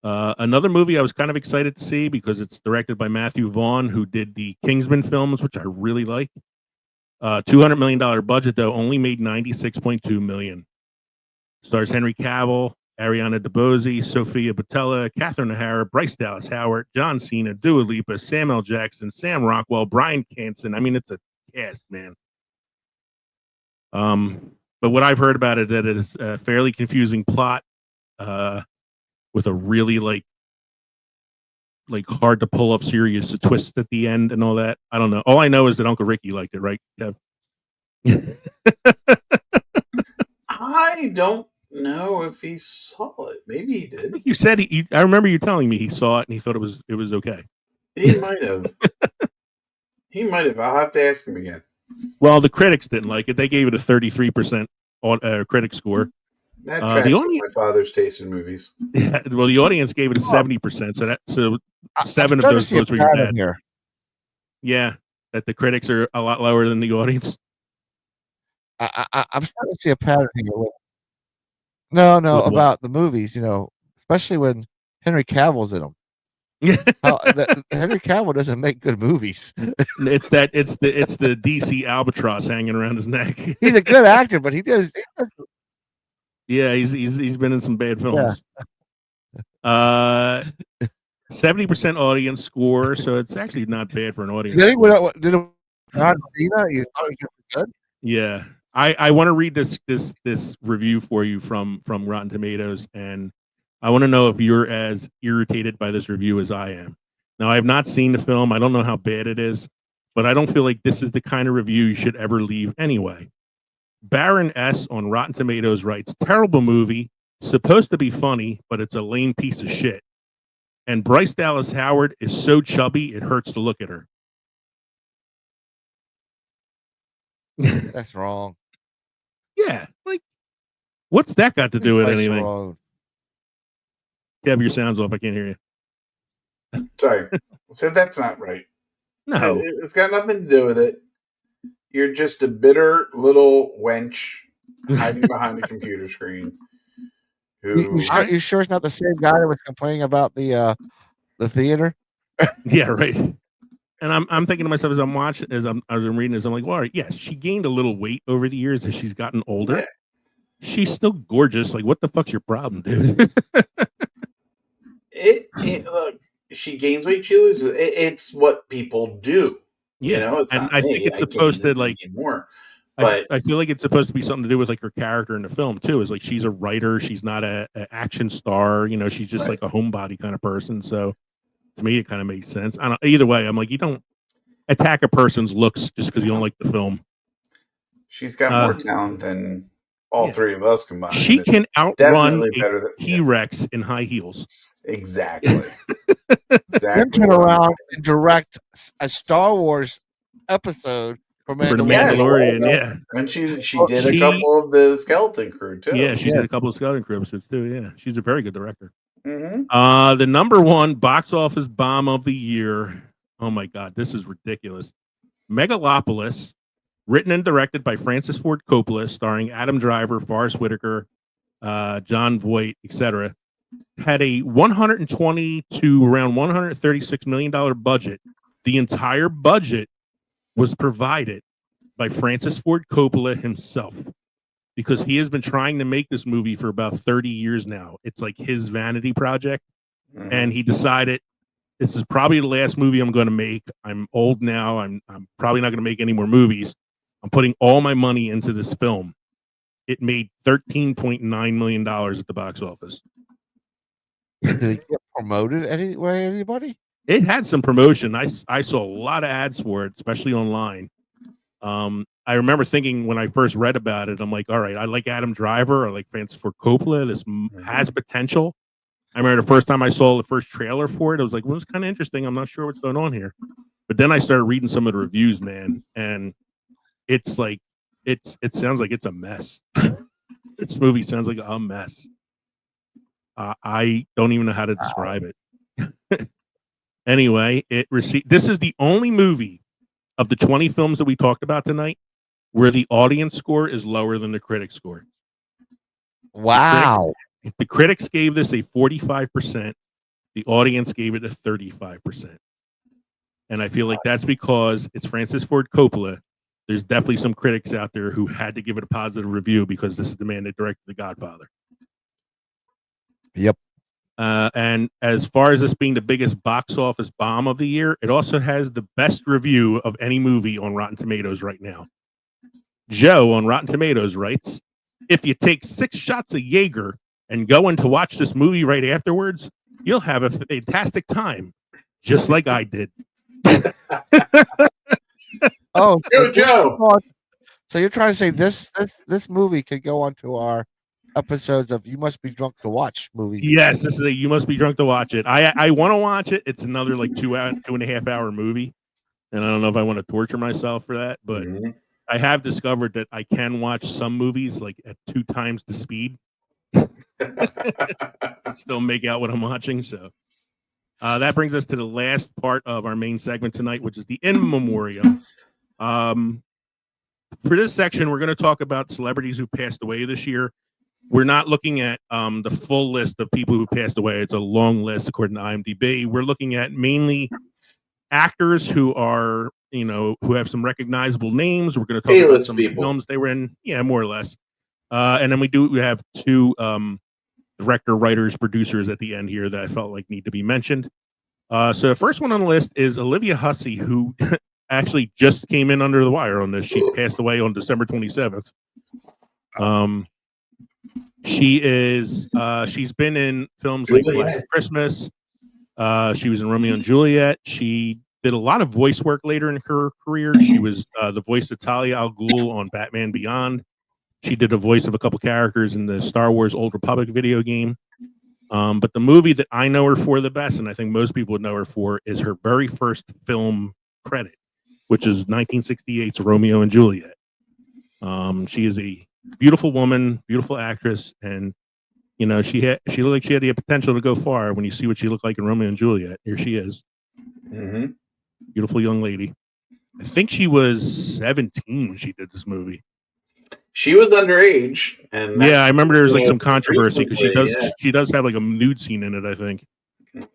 Speaker 1: Another movie I was kind of excited to see because it's directed by Matthew Vaughn, who did the Kingsman films, which I really like. $200 million budget, though, only made $96.2 million. Stars Henry Cavill, Ariana DeBose, Sophia Boutella, Catherine O'Hara, Bryce Dallas Howard, John Cena, Dua Lipa, Samuel Jackson, Sam Rockwell, Bryan Cranston. I mean, it's a cast, man. But what I've heard about it, that it is a fairly confusing plot, with a really like hard to pull up serious twist at the end and all that. I don't know. All I know is that Uncle Ricky liked it, right, Kev?
Speaker 3: I don't know if he saw it. Maybe he did.
Speaker 1: You said I remember you telling me he saw it and he thought it was okay.
Speaker 3: He might have. I'll have to ask him again.
Speaker 1: Well, the critics didn't like it. They gave it a 33% critic score.
Speaker 3: That tracks with my father's taste in movies.
Speaker 1: Yeah, well, the audience gave it a 70%. So 7 of those votes were your dad. Here. Yeah, that the critics are a lot lower than the audience.
Speaker 4: I'm starting to see a pattern here. No, about the movies, especially when Henry Cavill's in them. Henry Cavill doesn't make good movies.
Speaker 1: It's the DC albatross hanging around his neck.
Speaker 4: He's a good actor, but he does.
Speaker 1: Yeah, he's been in some bad films. Yeah. 70% audience score, so it's actually not bad for an audience.
Speaker 4: Did not see that? You thought it was good?
Speaker 1: Yeah, I want to read this review for you from Rotten Tomatoes, and I want to know if you're as irritated by this review as I am. Now, I have not seen the film. I don't know how bad it is, but I don't feel like this is the kind of review you should ever leave anyway. Baron S. on Rotten Tomatoes writes, terrible movie, supposed to be funny, but it's a lame piece of shit. And Bryce Dallas Howard is so chubby, it hurts to look at her.
Speaker 4: That's wrong.
Speaker 1: Yeah, like, what's that got to do with anything?
Speaker 4: Wrong.
Speaker 1: Kev, your sound's off. I can't hear
Speaker 3: you. Sorry. So that's not right.
Speaker 1: No.
Speaker 3: It's got nothing to do with it. You're just a bitter little wench hiding behind a computer screen.
Speaker 4: You sure it's not the same guy that was complaining about the theater?
Speaker 1: Yeah, right. And I'm thinking to myself as I'm watching, as I'm reading this, I'm like, well, yes, she gained a little weight over the years as she's gotten older. Yeah. She's still gorgeous. Like, what the fuck's your problem, dude?
Speaker 3: Look, she gains weight, she loses. It's what people do.
Speaker 1: Yeah,
Speaker 3: it's
Speaker 1: and I think it's supposed to like
Speaker 3: more. But
Speaker 1: I feel like it's supposed to be something to do with like her character in the film too. Is like she's a writer, she's not a action star. She's just like a homebody kind of person. So to me, it kind of makes sense. I don't. Either way, I'm like, you don't attack a person's looks just because you don't like the film.
Speaker 3: She's got more talent than all three of us combined.
Speaker 1: She can outrun a T-Rex in high heels.
Speaker 3: Exactly.
Speaker 4: Then turn around and direct a Star Wars episode for
Speaker 1: the Mandalorian. Yeah,
Speaker 3: and she did a couple of the Skeleton Crew too.
Speaker 1: Yeah, she did a couple of Skeleton Crew episodes too. Yeah, she's a very good director.
Speaker 3: Mm-hmm.
Speaker 1: The number 1 box office bomb of the year. Oh my God, this is ridiculous. Megalopolis, written and directed by Francis Ford Coppola, starring Adam Driver, Forrest Whitaker, John Voight, etc., had a $120 to around $136 million budget. The entire budget was provided by Francis Ford Coppola himself because he has been trying to make this movie for about 30 years now. It's like his vanity project. Mm-hmm. And he decided, this is probably the last movie I'm going to make. I'm old now. I'm probably not going to make any more movies. I'm putting all my money into this film. it made $13.9 million at the box office.
Speaker 4: Did it get promoted anyway? Anybody?
Speaker 1: It had some promotion. I saw a lot of ads for it, especially online. I remember thinking when I first read about it, I'm like, all right, I like Adam Driver. I like Francis Ford Coppola. This has potential. I remember the first time I saw the first trailer for it, I was like, well, it's kind of interesting. I'm not sure what's going on here. But then I started reading some of the reviews, man, and it's like, it sounds like it's a mess. This movie sounds like a mess. I don't even know how to describe it. Anyway, this is the only movie of the 20 films that we talked about tonight where the audience score is lower than the critic score.
Speaker 4: Wow.
Speaker 1: The critics gave this a 45%. The audience gave it a 35%. And I feel like that's because it's Francis Ford Coppola. There's definitely some critics out there who had to give it a positive review because this is the man that directed The Godfather.
Speaker 4: Yep.
Speaker 1: And as far as this being the biggest box office bomb of the year, it also has the best review of any movie on Rotten Tomatoes right now. Joe on Rotten Tomatoes writes, if you take 6 shots of Jaeger and go in to watch this movie right afterwards, you'll have a fantastic time, just like I did.
Speaker 4: Oh,
Speaker 3: Go, Joe.
Speaker 4: So you're trying to say this movie could go onto our episodes of You Must Be Drunk to Watch movies?
Speaker 1: Yes, this is You Must Be Drunk to Watch it. I want to watch it. It's another like 2.5 hour movie, and I don't know if I want to torture myself for that, but I have discovered that I can watch some movies like at 2 times the speed. Still make out what I'm watching. So that brings us to the last part of our main segment tonight, which is the In Memoriam. For this section, we're going to talk about celebrities who passed away this year. We're not looking at the full list of people who passed away. It's a long list according to IMDb. We're looking at mainly actors who are, who have some recognizable names. We're going to talk about some films they were in. Yeah, more or less. And then we have 2 director, writers, producers at the end here that I felt like need to be mentioned. So the first one on the list is Olivia Hussey, who actually just came in under the wire on this. She passed away on December 27th. She's been in films like Black Christmas. She was in Romeo and Juliet. She did a lot of voice work later in her career. She was the voice of Talia al Ghul on Batman Beyond. She did a voice of a couple characters in the Star Wars Old Republic video game. But the movie that I know her for the best, and I think most people would know her for, is her very first film credit, which is 1968's Romeo and Juliet. She is a beautiful woman, beautiful actress, and she looked like she had the potential to go far. When you see what she looked like in Romeo and Juliet, here she is. Beautiful young lady. I think she was 17 when she did this movie. She was
Speaker 3: underage, and
Speaker 1: I remember there was like some controversy because she does have like a nude scene in it. I think.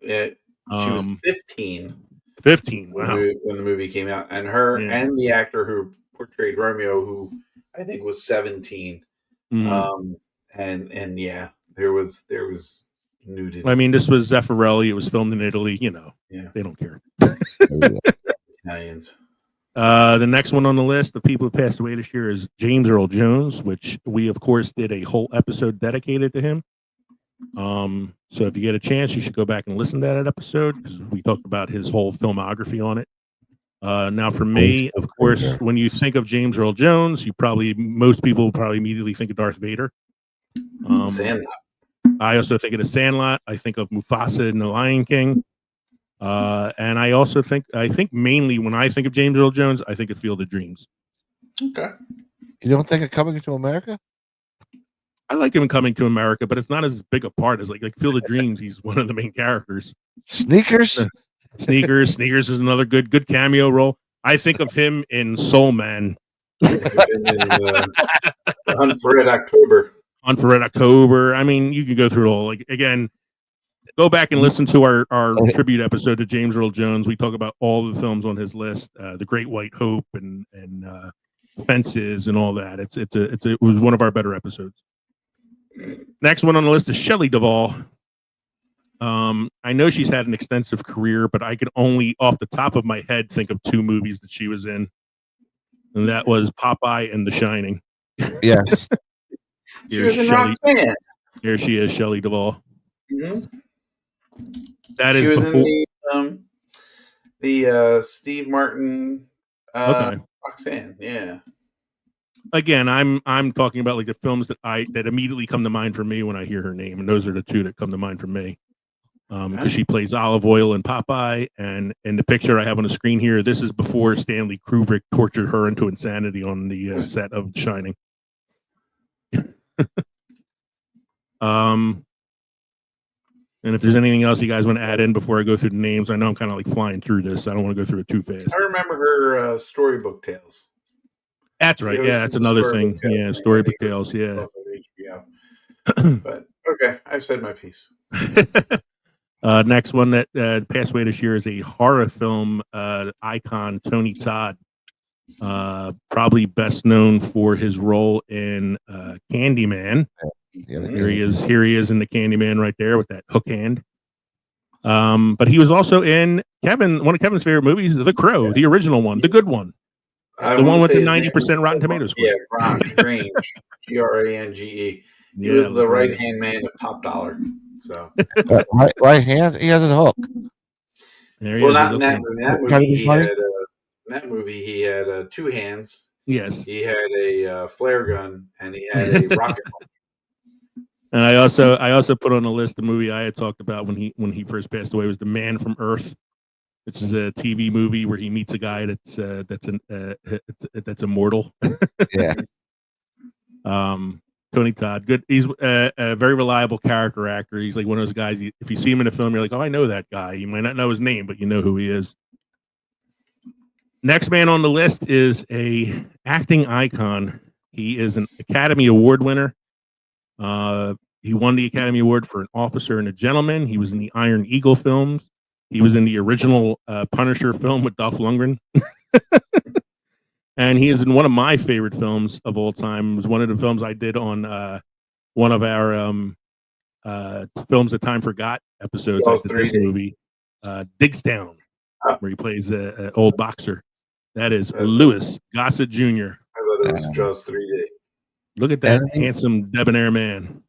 Speaker 3: Yeah, she was 15.
Speaker 1: 15. Wow.
Speaker 3: When the movie came out, and her and the actor who portrayed Romeo, who I think was 17. And there was nudity.
Speaker 1: I mean, this was Zeffirelli. It was filmed in Italy. They don't care.
Speaker 3: Italians.
Speaker 1: The next one on the list of people who passed away this year is James Earl Jones, which we of course did a whole episode dedicated to him. So if you get a chance, you should go back and listen to that episode because we talked about his whole filmography on it. Now for me, of course, when you think of James Earl Jones, most people will probably immediately think of Darth Vader.
Speaker 3: Sandlot.
Speaker 1: I also think of The Sandlot. I think of Mufasa in The Lion King. And I also think mainly when I think of James Earl Jones, I think of Field of Dreams.
Speaker 3: Okay.
Speaker 4: You don't think of Coming to America?
Speaker 1: I like him in Coming to America, but it's not as big a part as like Field of Dreams. He's one of the main characters.
Speaker 4: Sneakers
Speaker 1: is another good cameo role. I think of him in Soul Man.
Speaker 3: Hunt for Red October.
Speaker 1: I mean, you can go through it all. Like again, go back and listen to our tribute episode to James Earl Jones. We talk about all the films on his list, The Great White Hope and Fences and all that. It was one of our better episodes. Next one on the list is Shelley Duvall. I know she's had an extensive career, but I could only off the top of my head think of 2 movies that she was in, and that was Popeye and The Shining.
Speaker 4: Yes.
Speaker 3: She was in Roxanne.
Speaker 1: Here she is, Shelley Duvall.
Speaker 3: Mm-hmm.
Speaker 1: She
Speaker 3: was
Speaker 1: before
Speaker 3: in the Steve Martin Roxanne. Yeah.
Speaker 1: Again, I'm talking about like the films that immediately come to mind for me when I hear her name, and those are the two that come to mind for me. Because she plays Olive Oil in Popeye, and in the picture I have on the screen here, this is before Stanley Kubrick tortured her into insanity on the set of Shining. And if there's anything else you guys want to add in before I go through the names, I know I'm kind of like flying through this. I don't want to go through it too fast.
Speaker 3: I remember her Storybook Tales.
Speaker 1: That's right. Yeah, that's another thing. Yeah, Storybook Tales. Yeah.
Speaker 3: But okay, I've said my piece.
Speaker 1: Next one that passed away this year is a horror film icon, Tony Todd. Probably best known for his role in Candyman.
Speaker 4: Yeah,
Speaker 1: Here he is. Here he is in the Candyman right there with that hook hand. But he was also in one of Kevin's favorite movies, The Crow, the original one, the good one, the one with the 90% Rotten Tomatoes score.
Speaker 3: Yeah, Grange, Grange. He was the right hand man of Top Dollar. So
Speaker 4: right hand, he has a hook.
Speaker 3: Well, not in that movie. In that movie, he had 2 hands.
Speaker 1: Yes.
Speaker 3: He had a flare gun and he had a rocket launcher.
Speaker 1: And I also put on the list the movie I had talked about when he first passed away was The Man from Earth, which is a TV movie where he meets a guy that's immortal.
Speaker 4: Yeah.
Speaker 1: Tony Todd, good. He's a very reliable character actor. He's like one of those guys. If you see him in a film, you're like, oh, I know that guy. You might not know his name, but you know who he is. Next man on the list is a acting icon. He is an Academy Award winner. He won the Academy Award for An Officer and a Gentleman. He was in the Iron Eagle films. He was in the original Punisher film with Dolph Lundgren. And he is in one of my favorite films of all time. It was one of the films I did on one of our Films That Time Forgot episodes. I did this movie, Digstown, where he plays an old boxer. That is Louis Gossett Jr.
Speaker 3: I thought it was Jaws 3D.
Speaker 1: Look at that handsome, debonair man.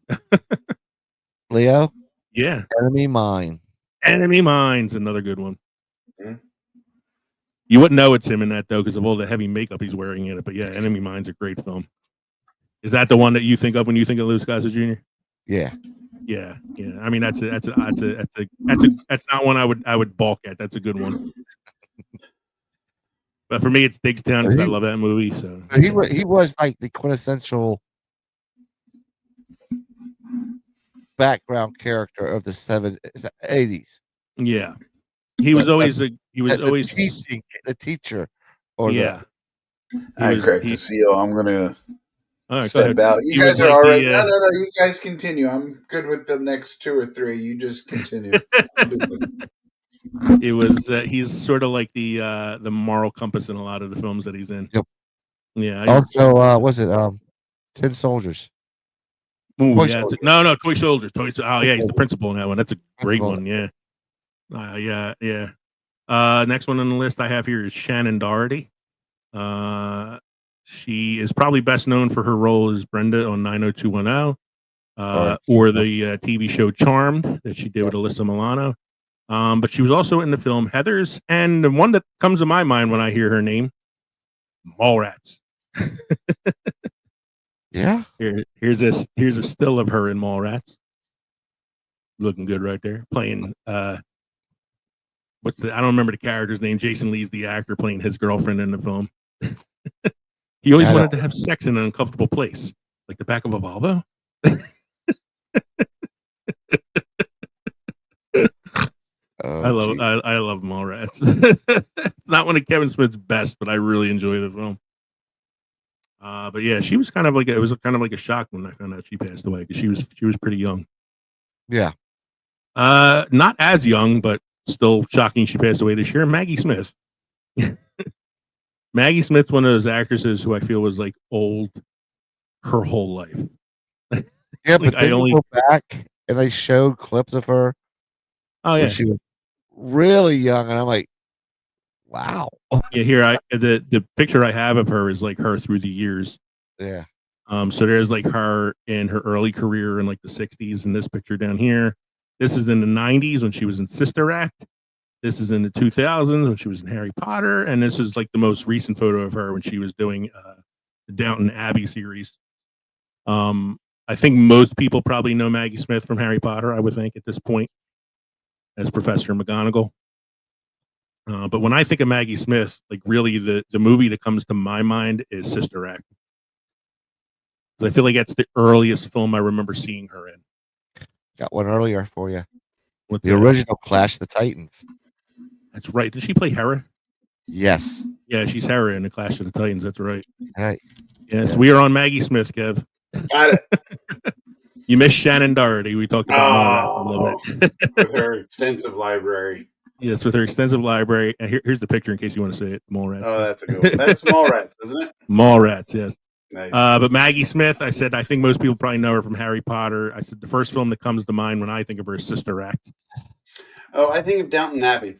Speaker 4: Leo?
Speaker 1: Yeah.
Speaker 4: Enemy Mine.
Speaker 1: Enemy Mine's another good one.
Speaker 3: Mm-hmm.
Speaker 1: You wouldn't know it's him in that, though, because of all the heavy makeup he's wearing in it. But yeah, Enemy Mine's a great film. Is that the one that you think of when you think of Louis Gossett Jr.?
Speaker 4: Yeah.
Speaker 1: Yeah. I mean, that's not one I would balk at. That's a good one. But for me, it's Digstown because I love that movie. So
Speaker 4: he was like the quintessential background character of the 80s.
Speaker 1: Yeah, he was always the
Speaker 4: teacher.
Speaker 1: Yeah.
Speaker 3: I cracked the seal. I'm gonna
Speaker 1: step
Speaker 3: out. You guys are all right. No. You guys continue. I'm good with the next 2 or 3. You just continue.
Speaker 1: It was he's sort of like the moral compass in a lot of the films that he's in.
Speaker 4: Yep.
Speaker 1: Yeah.
Speaker 4: Also, was it Tin Soldiers?
Speaker 1: Ooh, yeah. No, Toy Soldiers. Oh yeah, he's the principal in that one. That's a great one. Yeah. Yeah. Next one on the list I have here is Shannon Doherty. She is probably best known for her role as Brenda on 90210, or the TV show Charmed that she did with Alyssa Milano. But she was also in the film Heathers, and the one that comes to my mind when I hear her name, Mallrats.
Speaker 4: Yeah.
Speaker 1: Here's a still of her in Mallrats. Looking good right there. Playing I don't remember the character's name. Jason Lee's the actor playing his girlfriend in the film. He always wanted to have sex in an uncomfortable place, like the back of a Volvo. I love Mallrats. It's not one of Kevin Smith's best, but I really enjoy the film. But yeah, she was kind of like it was kind of like a shock when I found out she passed away because she was pretty young.
Speaker 4: Yeah.
Speaker 1: Not as young, but still shocking. She passed away this year. Maggie Smith. Maggie Smith's one of those actresses who I feel was like old her whole life.
Speaker 4: Yeah, but then you go back and they showed clips of her.
Speaker 1: Oh yeah,
Speaker 4: she was really young, and I'm like, wow.
Speaker 1: Yeah, here the picture I have of her is like her through the years.
Speaker 4: Yeah.
Speaker 1: So there's like her in her early career in like the 60s in this picture down here. This is in the 90s when she was in Sister Act. This is in the 2000s when she was in Harry Potter. And this is like the most recent photo of her when she was doing the Downton Abbey series. I think most people probably know Maggie Smith from Harry Potter, I would think, at this point, as Professor McGonagall. But when I think of Maggie Smith, like really the movie that comes to my mind is Sister Act. I feel like that's the earliest film I remember seeing her in.
Speaker 4: Got one earlier for you.
Speaker 1: What's
Speaker 4: the
Speaker 1: that?
Speaker 4: original Clash of the Titans.
Speaker 1: That's right. Did she play Hera?
Speaker 4: Yes.
Speaker 1: Yeah, she's Hera in the Clash of the Titans. That's right.
Speaker 4: Right.
Speaker 1: Yes, we are on Maggie Smith, Kev.
Speaker 3: Got it.
Speaker 1: You missed Shannon Doherty. We talked about Mallrats a little bit.
Speaker 3: With her extensive library.
Speaker 1: Yes, with her extensive library. And here's the picture in case you want to see it. Mallrats.
Speaker 3: Oh, that's a good one. That's Mallrats, isn't it?
Speaker 1: Mallrats, yes.
Speaker 3: Nice.
Speaker 1: But Maggie Smith, I said, I think most people probably know her from Harry Potter. I said the first film that comes to mind when I think of her is Sister Act.
Speaker 3: Oh, I think of Downton Abbey.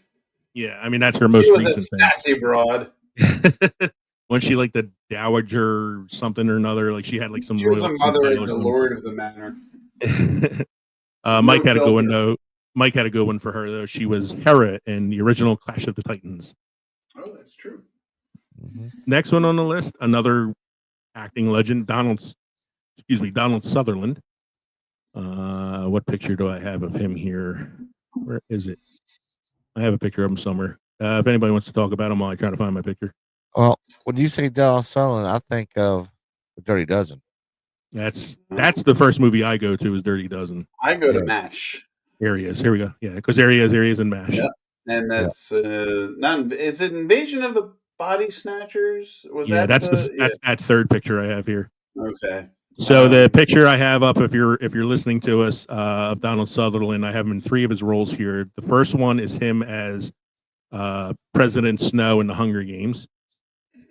Speaker 1: Yeah, I mean that's her most recent
Speaker 3: thing. Sassy broad.
Speaker 1: When she like the dowager something or another, like she had like some.
Speaker 3: She was a mother in the Lord of the Manor.
Speaker 1: Mike had a good one though. Mike had a good one for her though. She was Hera in the original Clash of the Titans.
Speaker 3: Oh, that's true.
Speaker 4: Mm-hmm.
Speaker 1: Next one on the list, another acting legend, Donald Sutherland. What picture do I have of him here? Where is it? I have a picture of him somewhere. If anybody wants to talk about him while I try to find my picture.
Speaker 4: Well, when you say Donald Sutherland, I think of The Dirty Dozen.
Speaker 1: That's the first movie I go to is Dirty Dozen.
Speaker 3: I go to MASH.
Speaker 1: Here he is. Here we go. Yeah, because there he is in MASH.
Speaker 3: Yeah. And that's is it Invasion of the Body Snatchers?
Speaker 1: That's that third picture I have here.
Speaker 3: Okay.
Speaker 1: So the picture I have up, if you're listening to us, of Donald Sutherland, I have him in 3 of his roles here. The first one is him as President Snow in the Hunger Games.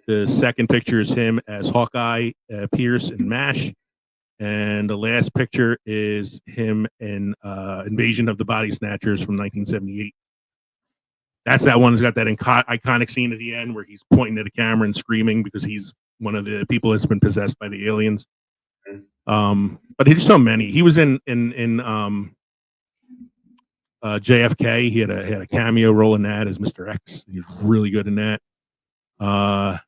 Speaker 1: The second picture is him as Hawkeye Pierce in MASH. And the last picture is him in Invasion of the Body Snatchers from 1978. That's that one that's got that iconic scene at the end where he's pointing at the camera and screaming because he's one of the people that's been possessed by the aliens. But there's so many. He was in JFK. He had a cameo role in that as Mr. X. He was really good in that. I'm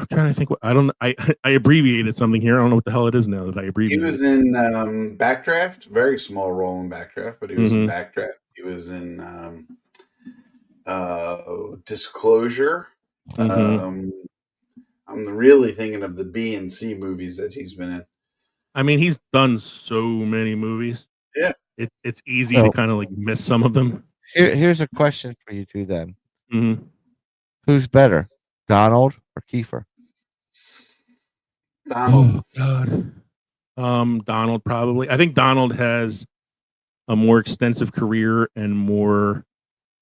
Speaker 1: trying to think. I abbreviated something here. I don't know what the hell it is now that I abbreviated.
Speaker 3: He was in Backdraft. Very small role in Backdraft, but he was in Backdraft. He was in Disclosure. I'm really thinking of the B and C movies that he's been in.
Speaker 1: I mean, he's done so many movies.
Speaker 3: Yeah,
Speaker 1: it's easy to kind of like miss some of them.
Speaker 4: Here's a question for you two then.
Speaker 1: Mm-hmm.
Speaker 4: Who's better, Donald or Kiefer?
Speaker 3: Donald.
Speaker 1: Oh, God. Donald probably. I think Donald has a more extensive career and more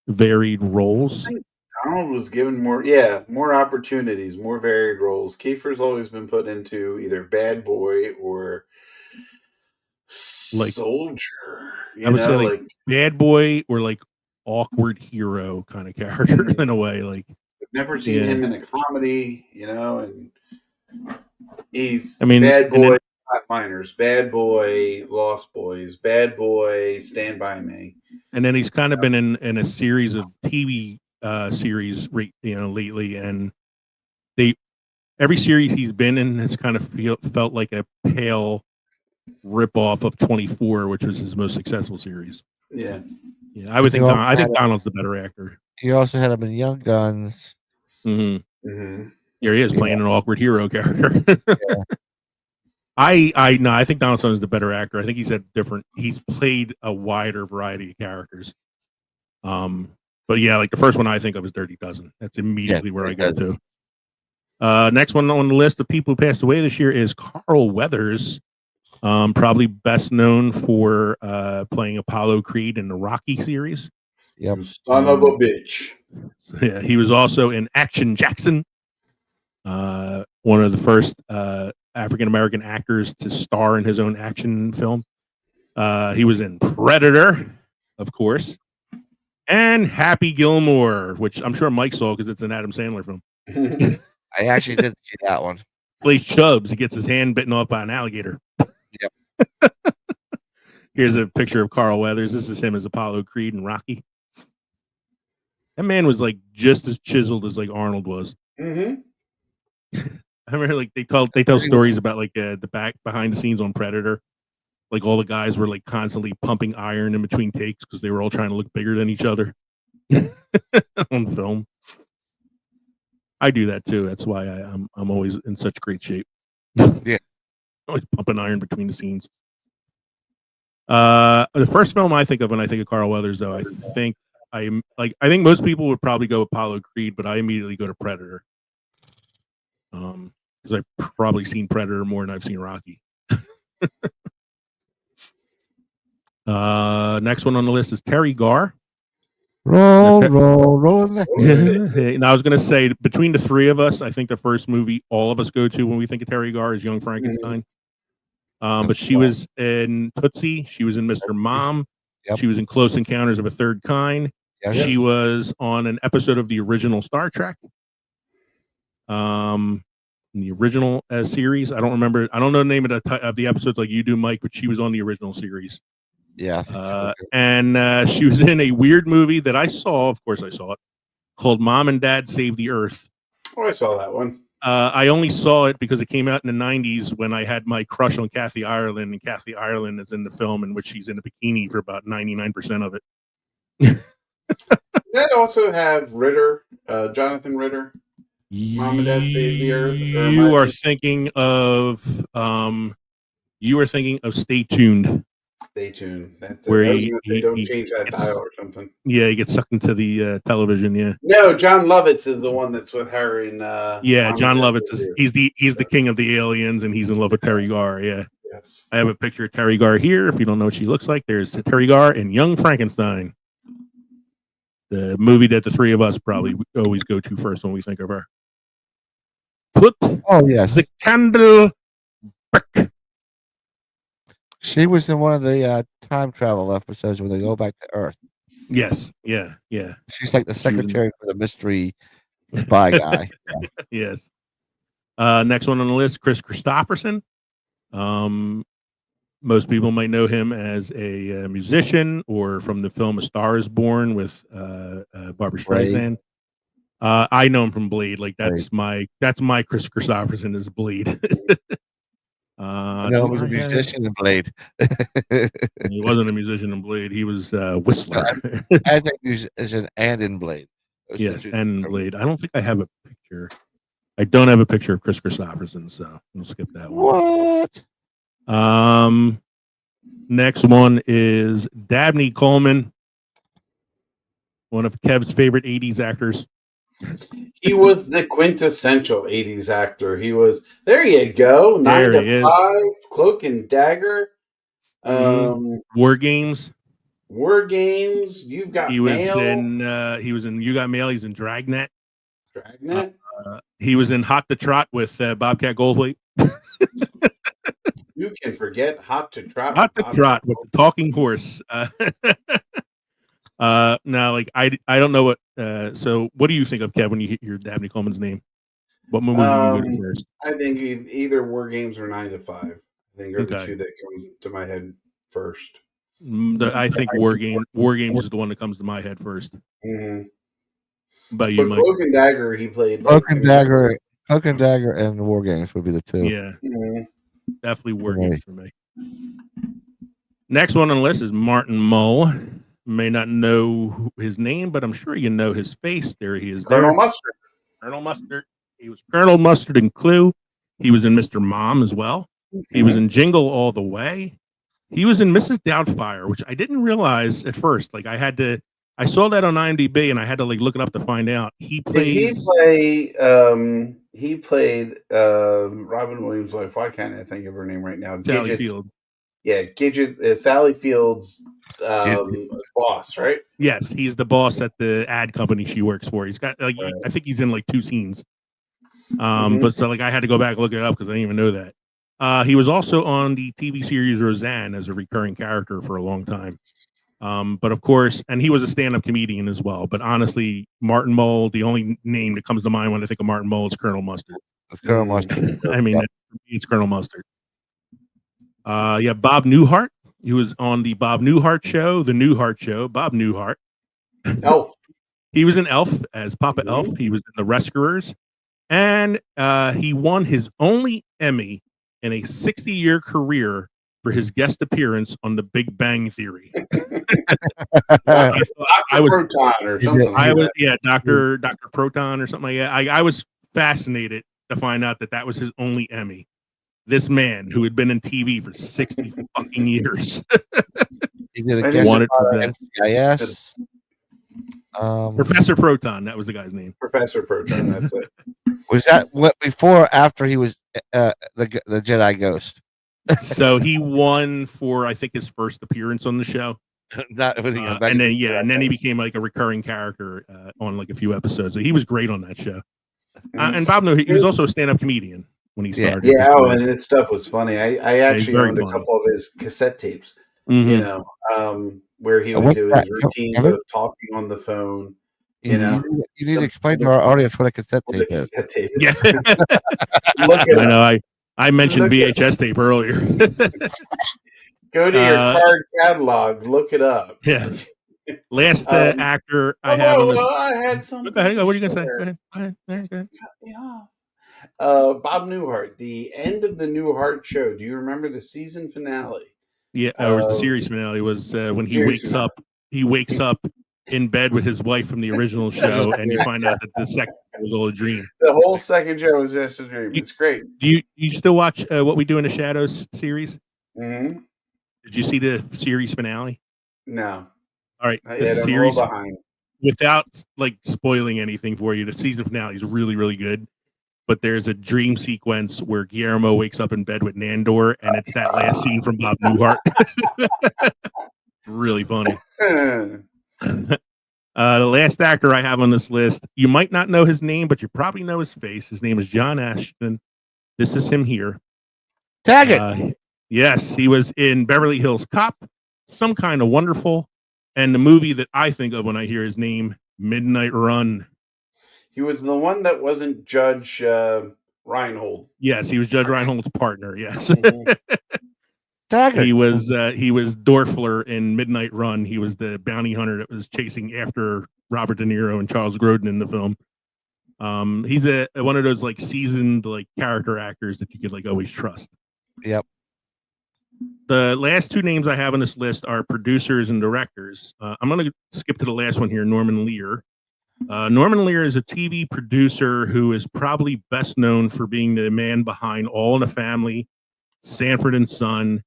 Speaker 1: varied roles.
Speaker 3: I think Donald was given more opportunities, more varied roles. Kiefer's always been put into either bad boy or
Speaker 1: like
Speaker 3: soldier.
Speaker 1: I would say like bad boy or like awkward hero kind of character in a way. Like
Speaker 3: I've never seen him in a comedy, and he's
Speaker 1: bad
Speaker 3: boy, Flatliners, bad boy, Lost Boys, bad boy, Stand By Me.
Speaker 1: And then he's kind of been in a series of TV series, lately, and every series he's been in has kind of felt like a pale ripoff of 24, which was his most successful series.
Speaker 3: Yeah,
Speaker 1: I would think Donald's the better actor.
Speaker 4: He also had him in Young Guns.
Speaker 1: Mm-hmm. Mm-hmm. Here he is playing an awkward hero character. I think Donald Sutherland is the better actor. I think he's played a wider variety of characters. But yeah, like the first one I think of is Dirty Dozen. That's immediately where I go to. Next one on the list of people who passed away this year is Carl Weathers. Probably best known for playing Apollo Creed in the Rocky series.
Speaker 4: Yep.
Speaker 3: Son of a bitch.
Speaker 1: Yeah, he was also in Action Jackson. One of the first African American actors to star in his own action film. He was in Predator, of course, and Happy Gilmore, which I'm sure Mike saw because it's an Adam Sandler film.
Speaker 4: I actually did see that one.
Speaker 1: plays Chubbs. He gets his hand bitten off by an alligator.
Speaker 4: Yep.
Speaker 1: Here's a picture of Carl Weathers. This is him as Apollo Creed and Rocky. That man was like just as chiseled as like Arnold was.
Speaker 3: Mm-hmm.
Speaker 1: I remember like they tell stories about like the behind the scenes on Predator. Like all the guys were like constantly pumping iron in between takes because they were all trying to look bigger than each other on film. I do that too. That's why I'm always in such great shape.
Speaker 4: Yeah.
Speaker 1: Always pumping iron between the scenes. The first film I think of when I think of Carl Weathers, though, I think most people would probably go Apollo Creed, but I immediately go to Predator. Because I've probably seen Predator more than I've seen Rocky. Next one on the list is Terry Garr.
Speaker 4: Roll.
Speaker 1: And I was going to say, between the three of us, I think the first movie all of us go to when we think of Terry Garr is Young Frankenstein. But she was in Tootsie. She was in Mr. Mom. Yep. She was in Close Encounters of a Third Kind. Yep. She was on an episode of the original Star Trek. In the original series. I don't remember. I don't know the name of the episodes like you do, Mike, but she was on the original series.
Speaker 4: Yeah.
Speaker 1: And she was in a weird movie that I saw. Of course, I saw it, called Mom and Dad Save the Earth.
Speaker 3: Oh, I saw that one.
Speaker 1: I only saw it because it came out in the 90s when I had my crush on Kathy Ireland, and Kathy Ireland is in the film in which she's in a bikini for about 99% of it.
Speaker 3: That also have Ritter, Jonathan Ritter. Mom and Dad Save the Earth.
Speaker 1: You are thinking of Stay Tuned.
Speaker 3: Stay Tuned. That's
Speaker 1: where
Speaker 3: they don't change that dial or something.
Speaker 1: Yeah, he gets sucked into the television. Yeah.
Speaker 3: No, John Lovitz is the one that's with her in.
Speaker 1: Yeah, John Lovitz is he's the king of the aliens, and he's in love with Terry Garr. Yeah.
Speaker 3: Yes.
Speaker 1: I have a picture of Terry Garr here. If you don't know what she looks like, there's Terry Garr and Young Frankenstein. The movie that the three of us probably always go to first when we think of her. Put the candle back.
Speaker 4: She was in one of the time travel episodes where they go back to Earth.
Speaker 1: Yes. Yeah.
Speaker 4: She's like the secretary for the mystery spy guy.
Speaker 1: Yes. Next one on the list, Chris Christopherson. Most people might know him as a musician or from the film A Star Is Born with Barbra Streisand. I know him from Blade. Like that's my Chris Christopherson is Blade.
Speaker 4: No, he was a musician in Blade.
Speaker 1: He wasn't a musician in Blade. He was a whistler.
Speaker 4: I think he's an and in Blade.
Speaker 1: Yes, and in Blade. I don't think I have a picture. I don't have a picture of Chris Christopherson, so we'll skip that one.
Speaker 4: What?
Speaker 1: Next one is Dabney Coleman, one of Kev's favorite 80s actors.
Speaker 3: He was the quintessential 80s actor. He was, there you go, 9 to 5, Cloak and Dagger,
Speaker 1: War Games.
Speaker 3: You've Got Mail.
Speaker 1: He was in You Got Mail. He's in Dragnet. He was in Hot to Trot with Bobcat Goldthwait.
Speaker 3: You can forget Hot to Trot.
Speaker 1: Hot to Trot with the talking horse. Now, like I don't know what. So, what do you think of, Kev, when you hear Dabney Coleman's name? What movie do you go to first?
Speaker 3: I think either War Games or 9 to 5. I think are the two that come to my head first.
Speaker 1: I think War Games is the one that comes to my head first.
Speaker 3: Mm-hmm.
Speaker 1: But you, Mike?
Speaker 3: Cloak and Dagger, he played.
Speaker 4: Cloak and Dagger, and War Games would be the two.
Speaker 1: Yeah, definitely War Games for me. Next one on the list is Martin Mull. May not know his name, but I'm sure you know his face. There he is.
Speaker 3: Colonel Mustard.
Speaker 1: Colonel Mustard. He was Colonel Mustard in Clue. He was in Mr. Mom as well. He was in Jingle All the Way. He was in Mrs. Doubtfire, which I didn't realize at first. Like I saw that on IMDb, and I had to look it up to find out. He played
Speaker 3: Robin Williams' wife. Why can't I think of her name right now?
Speaker 1: Sally Field.
Speaker 3: Yeah, Sally Field's boss, right?
Speaker 1: Yes, he's the boss at the ad company she works for. He's got I think he's in 2 scenes. But so I had to go back and look it up because I didn't even know that. He was also on the TV series Roseanne as a recurring character for a long time. But of course, and he was a stand-up comedian as well. But honestly, Martin Mull, the only name that comes to mind when I think of Martin Mull is Colonel Mustard.
Speaker 4: That's Colonel Mustard.
Speaker 1: I mean, it's Colonel Mustard. Yeah, Bob Newhart. He was on the Bob Newhart show, the Newhart show. Bob Newhart.
Speaker 3: Elf.
Speaker 1: He was an elf as Papa Elf. He was in The Rescuers, and he won his only Emmy in a 60-year career for his guest appearance on The Big Bang Theory.
Speaker 3: I was Proton or something.
Speaker 1: Dr. Proton or something like that. I was fascinated to find out that was his only Emmy. This man who had been in TV for 60 fucking years.
Speaker 4: He did a guest on NCIS.
Speaker 1: Professor Proton, that was the guy's name.
Speaker 3: Professor Proton, that's it.
Speaker 4: Was that before or after he was the Jedi Ghost?
Speaker 1: So he won for, I think, his first appearance on the show. And then he became like a recurring character on like a few episodes. So he was great on that show. And Bob, he was also a stand-up comedian when he started.
Speaker 3: Yeah, and his stuff was funny. I actually owned a couple of his cassette tapes. You know, where he would do his routines of talking on the phone. You know,
Speaker 4: you need to explain to our audience what a cassette tape is.
Speaker 3: Cassette tape is.
Speaker 1: Yeah. I know. I mentioned VHS tape earlier.
Speaker 3: Go to your card catalog. Look it up.
Speaker 1: Yeah. Last actor I have on this.
Speaker 3: I had something.
Speaker 1: What are you going to say? Go ahead.
Speaker 3: Bob Newhart. The end of the Newhart show. Do you remember the season finale?
Speaker 1: Yeah, it was the series finale. Was when he wakes up. He wakes up in bed with his wife from the original show, and you find out that the second was all a dream.
Speaker 3: The whole second show was just a dream. It's great.
Speaker 1: Do you still watch What We Do in the Shadows series?
Speaker 3: Mm-hmm.
Speaker 1: Did you see the series finale?
Speaker 3: No.
Speaker 1: All right, the series behind. Without like spoiling anything for you, the season finale is really, really good. But there's a dream sequence where Guillermo wakes up in bed with Nandor, and it's that last scene from Bob Newhart. Really funny. The last actor I have on this list, you might not know his name, but you probably know his face. His name is John Ashton. This is him here.
Speaker 4: Taggart.
Speaker 1: Yes, he was in Beverly Hills Cop, Some Kind of Wonderful, and the movie that I think of when I hear his name, Midnight Run.
Speaker 3: He was the one that wasn't Judge Reinhold.
Speaker 1: Yes, he was Judge Reinhold's partner. Yes.
Speaker 4: Taggart. He was
Speaker 1: Dorfler in Midnight Run. He was the bounty hunter that was chasing after Robert De Niro and Charles Grodin in the film. He's one of those like seasoned like character actors that you could like always trust.
Speaker 4: Yep.
Speaker 1: The last two names I have on this list are producers and directors. I'm going to skip to the last one here, Norman Lear. Norman Lear is a TV producer who is probably best known for being the man behind All in the Family, Sanford and Son,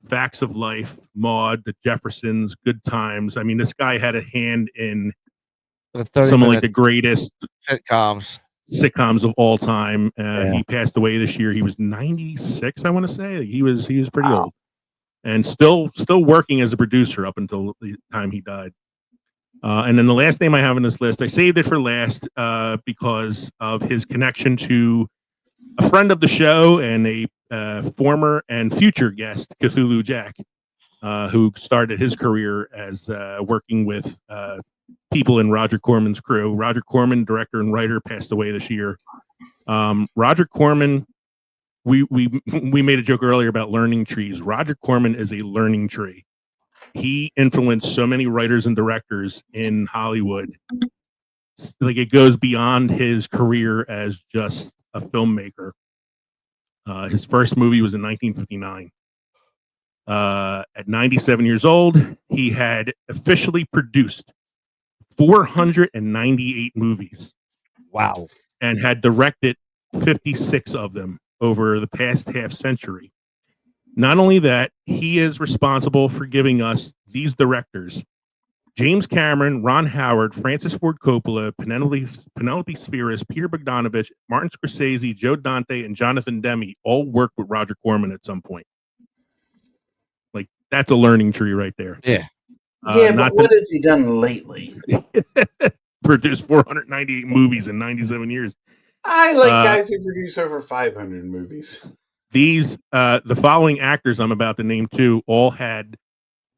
Speaker 1: Facts of Life, Maude, The Jeffersons, Good Times. I mean, this guy had a hand in some of like the greatest
Speaker 4: sitcoms
Speaker 1: of all time. He passed away this year. He was 96, I want to say. He was pretty old, and still working as a producer up until the time he died. And then the last name I have on this list, I saved it for last because of his connection to a friend of the show and a former and future guest, Cthulhu Jack, who started his career as working with people in Roger Corman's crew. Roger Corman, director and writer, passed away this year. Roger Corman, we made a joke earlier about learning trees. Roger Corman is a learning tree. He influenced so many writers and directors in Hollywood. Like it goes beyond his career as just a filmmaker. His first movie was in 1959. At 97 years old, he had officially produced 498 movies.
Speaker 4: Wow.
Speaker 1: And had directed 56 of them over the past half century. Not only that, he is responsible for giving us these directors: James Cameron, Ron Howard, Francis Ford Coppola, Penelope Spheris, Peter Bogdanovich, Martin Scorsese, Joe Dante, and Jonathan Demme all worked with Roger Corman at some point. Like, that's a learning tree right there.
Speaker 4: Yeah.
Speaker 3: But what has he done lately?
Speaker 1: Produced 498 movies in 97 years.
Speaker 3: I like guys who produce over 500 movies.
Speaker 1: These, the following actors I'm about to name too, all had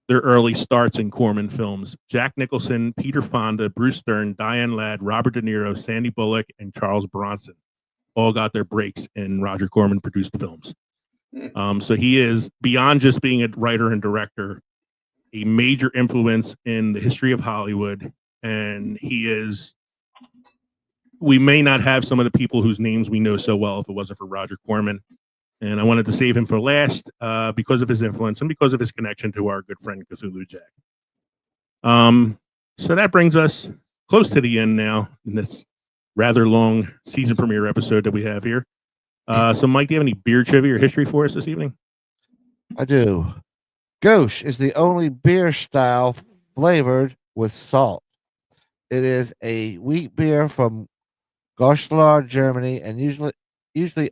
Speaker 1: their early starts in Corman films: Jack Nicholson, Peter Fonda, Bruce Stern, Diane Ladd, Robert De Niro, Sandy Bullock, and Charles Bronson. all got their breaks in Roger Corman produced films. So he is, beyond just being a writer and director, a major influence in the history of Hollywood. And we may not have some of the people whose names we know so well if it wasn't for Roger Corman. And I wanted to save him for last because of his influence and because of his connection to our good friend Cthulhu Jack. So that brings us close to the end now in this rather long season premiere episode that we have here. So Mike, do you have any beer trivia or history for us this evening?
Speaker 4: I do. Gauche is the only beer style flavored with salt. It is a wheat beer from Goslar, Germany, and usually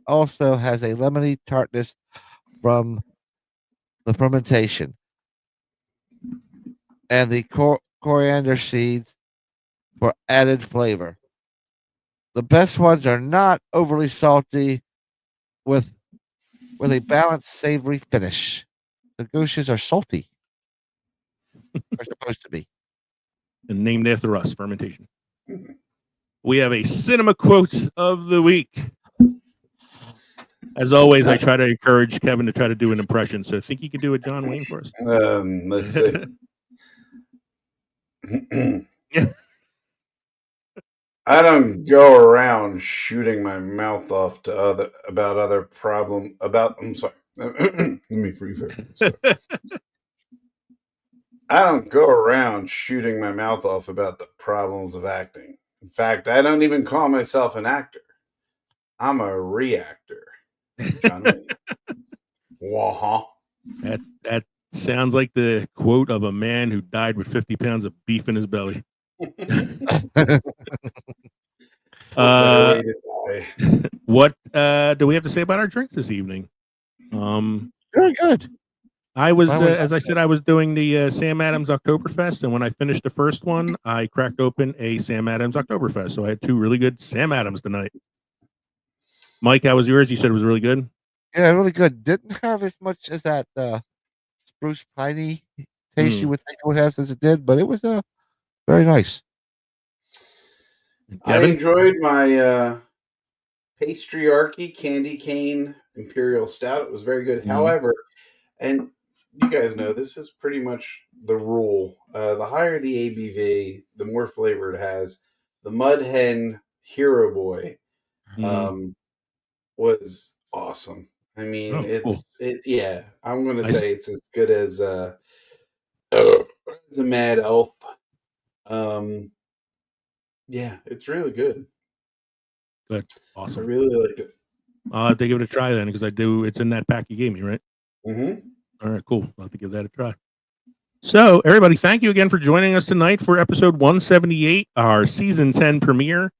Speaker 4: also has a lemony tartness from the fermentation and the coriander seeds for added flavor. The best ones are not overly salty with a balanced savory finish. The Gauches are salty. They're supposed to be.
Speaker 1: And named after us, Fermentation. We have a cinema quote of the week. As always, I try to encourage Kevin to try to do an impression. So I think you can do a John Wayne for us.
Speaker 3: Let's see.
Speaker 1: Yeah.
Speaker 3: I don't go around shooting my mouth off to other problem about. I'm sorry. Let me rephrase. I don't go around shooting my mouth off about the problems of acting. In fact, I don't even call myself an actor. I'm a reactor. John Wayne. Waha.
Speaker 1: That sounds like the quote of a man who died with 50 pounds of beef in his belly. What do we have to say about our drinks this evening?
Speaker 4: Very good.
Speaker 1: I was, as I said, I was doing the Sam Adams Oktoberfest, and when I finished the first one, I cracked open a Sam Adams Oktoberfest. So I had two really good Sam Adams tonight. Mike, how was yours? You said it was really good.
Speaker 4: Yeah, really good. Didn't have as much as that spruce piney taste you would think it would have since it did, but it was very nice.
Speaker 3: I enjoyed my Patriarchy Candy Cane Imperial Stout. It was very good. However, and you guys know this is pretty much the rule. The higher the ABV, the more flavor it has. The Mud Hen Hero Boy was awesome. I mean, yeah. I'm going to say it's as good as a Mad Elf. Yeah, it's really good.
Speaker 1: Good. Awesome.
Speaker 3: I really liked it.
Speaker 1: I'll have to give it a try then because it's in that pack you gave me, right?
Speaker 3: Mm-hmm.
Speaker 1: All right, cool. I'll have to give that a try. So, everybody, thank you again for joining us tonight for episode 178, our season 10 premiere,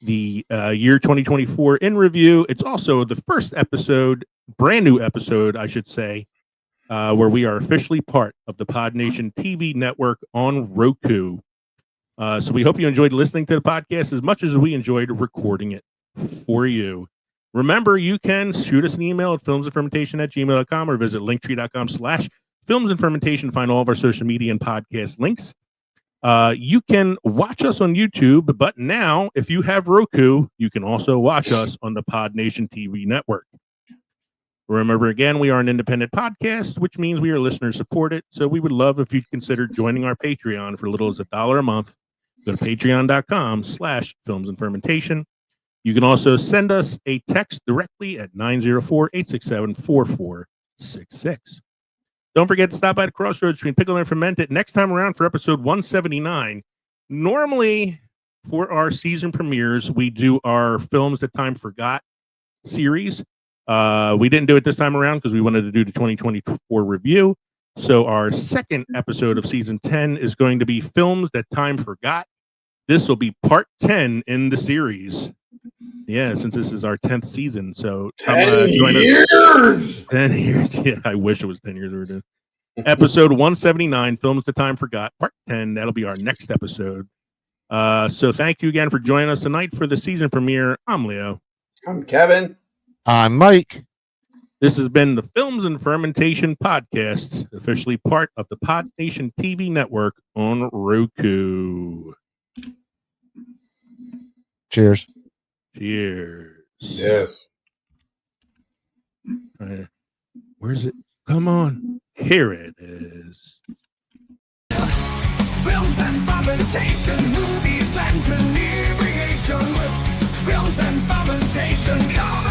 Speaker 1: the year 2024 in review. It's also the first episode, brand new episode, I should say, where we are officially part of the Pod Nation TV network on Roku. So we hope you enjoyed listening to the podcast as much as we enjoyed recording it for you. Remember, you can shoot us an email at filmsandfermentation@gmail.com or visit linktree.com/filmsandfermentation to find all of our social media and podcast links. You can watch us on YouTube, but now, if you have Roku, you can also watch us on the Pod Nation TV network. Remember, again, we are an independent podcast, which means we are listener supported. So we would love if you'd consider joining our Patreon for as little as $1 a month. Go to patreon.com/filmsandfermentation. You can also send us a text directly at 904-867-4466. Don't forget to stop by the crossroads between Pickle and Fermented next time around for episode 179. Normally, for our season premieres, we do our Films That Time Forgot series. We didn't do it this time around because we wanted to do the 2024 review. So our second episode of season 10 is going to be Films That Time Forgot. This will be part 10 in the series. Yeah, since this is our 10th season. So
Speaker 3: 10 years!
Speaker 1: 10 years. Yeah, I wish it was 10 years. We were doing episode 179, Films That Time Forgot, part 10. That'll be our next episode. So thank you again for joining us tonight for the season premiere. I'm Leo.
Speaker 3: I'm Kevin.
Speaker 4: I'm Mike.
Speaker 1: This has been the Films and Fermentation Podcast, officially part of the Pod Nation TV network on Roku.
Speaker 4: Cheers.
Speaker 1: Cheers.
Speaker 3: Yes.
Speaker 1: Where's it? Come on. Here it is.
Speaker 2: Films and fermentation, movies and inebriation with films and fermentation.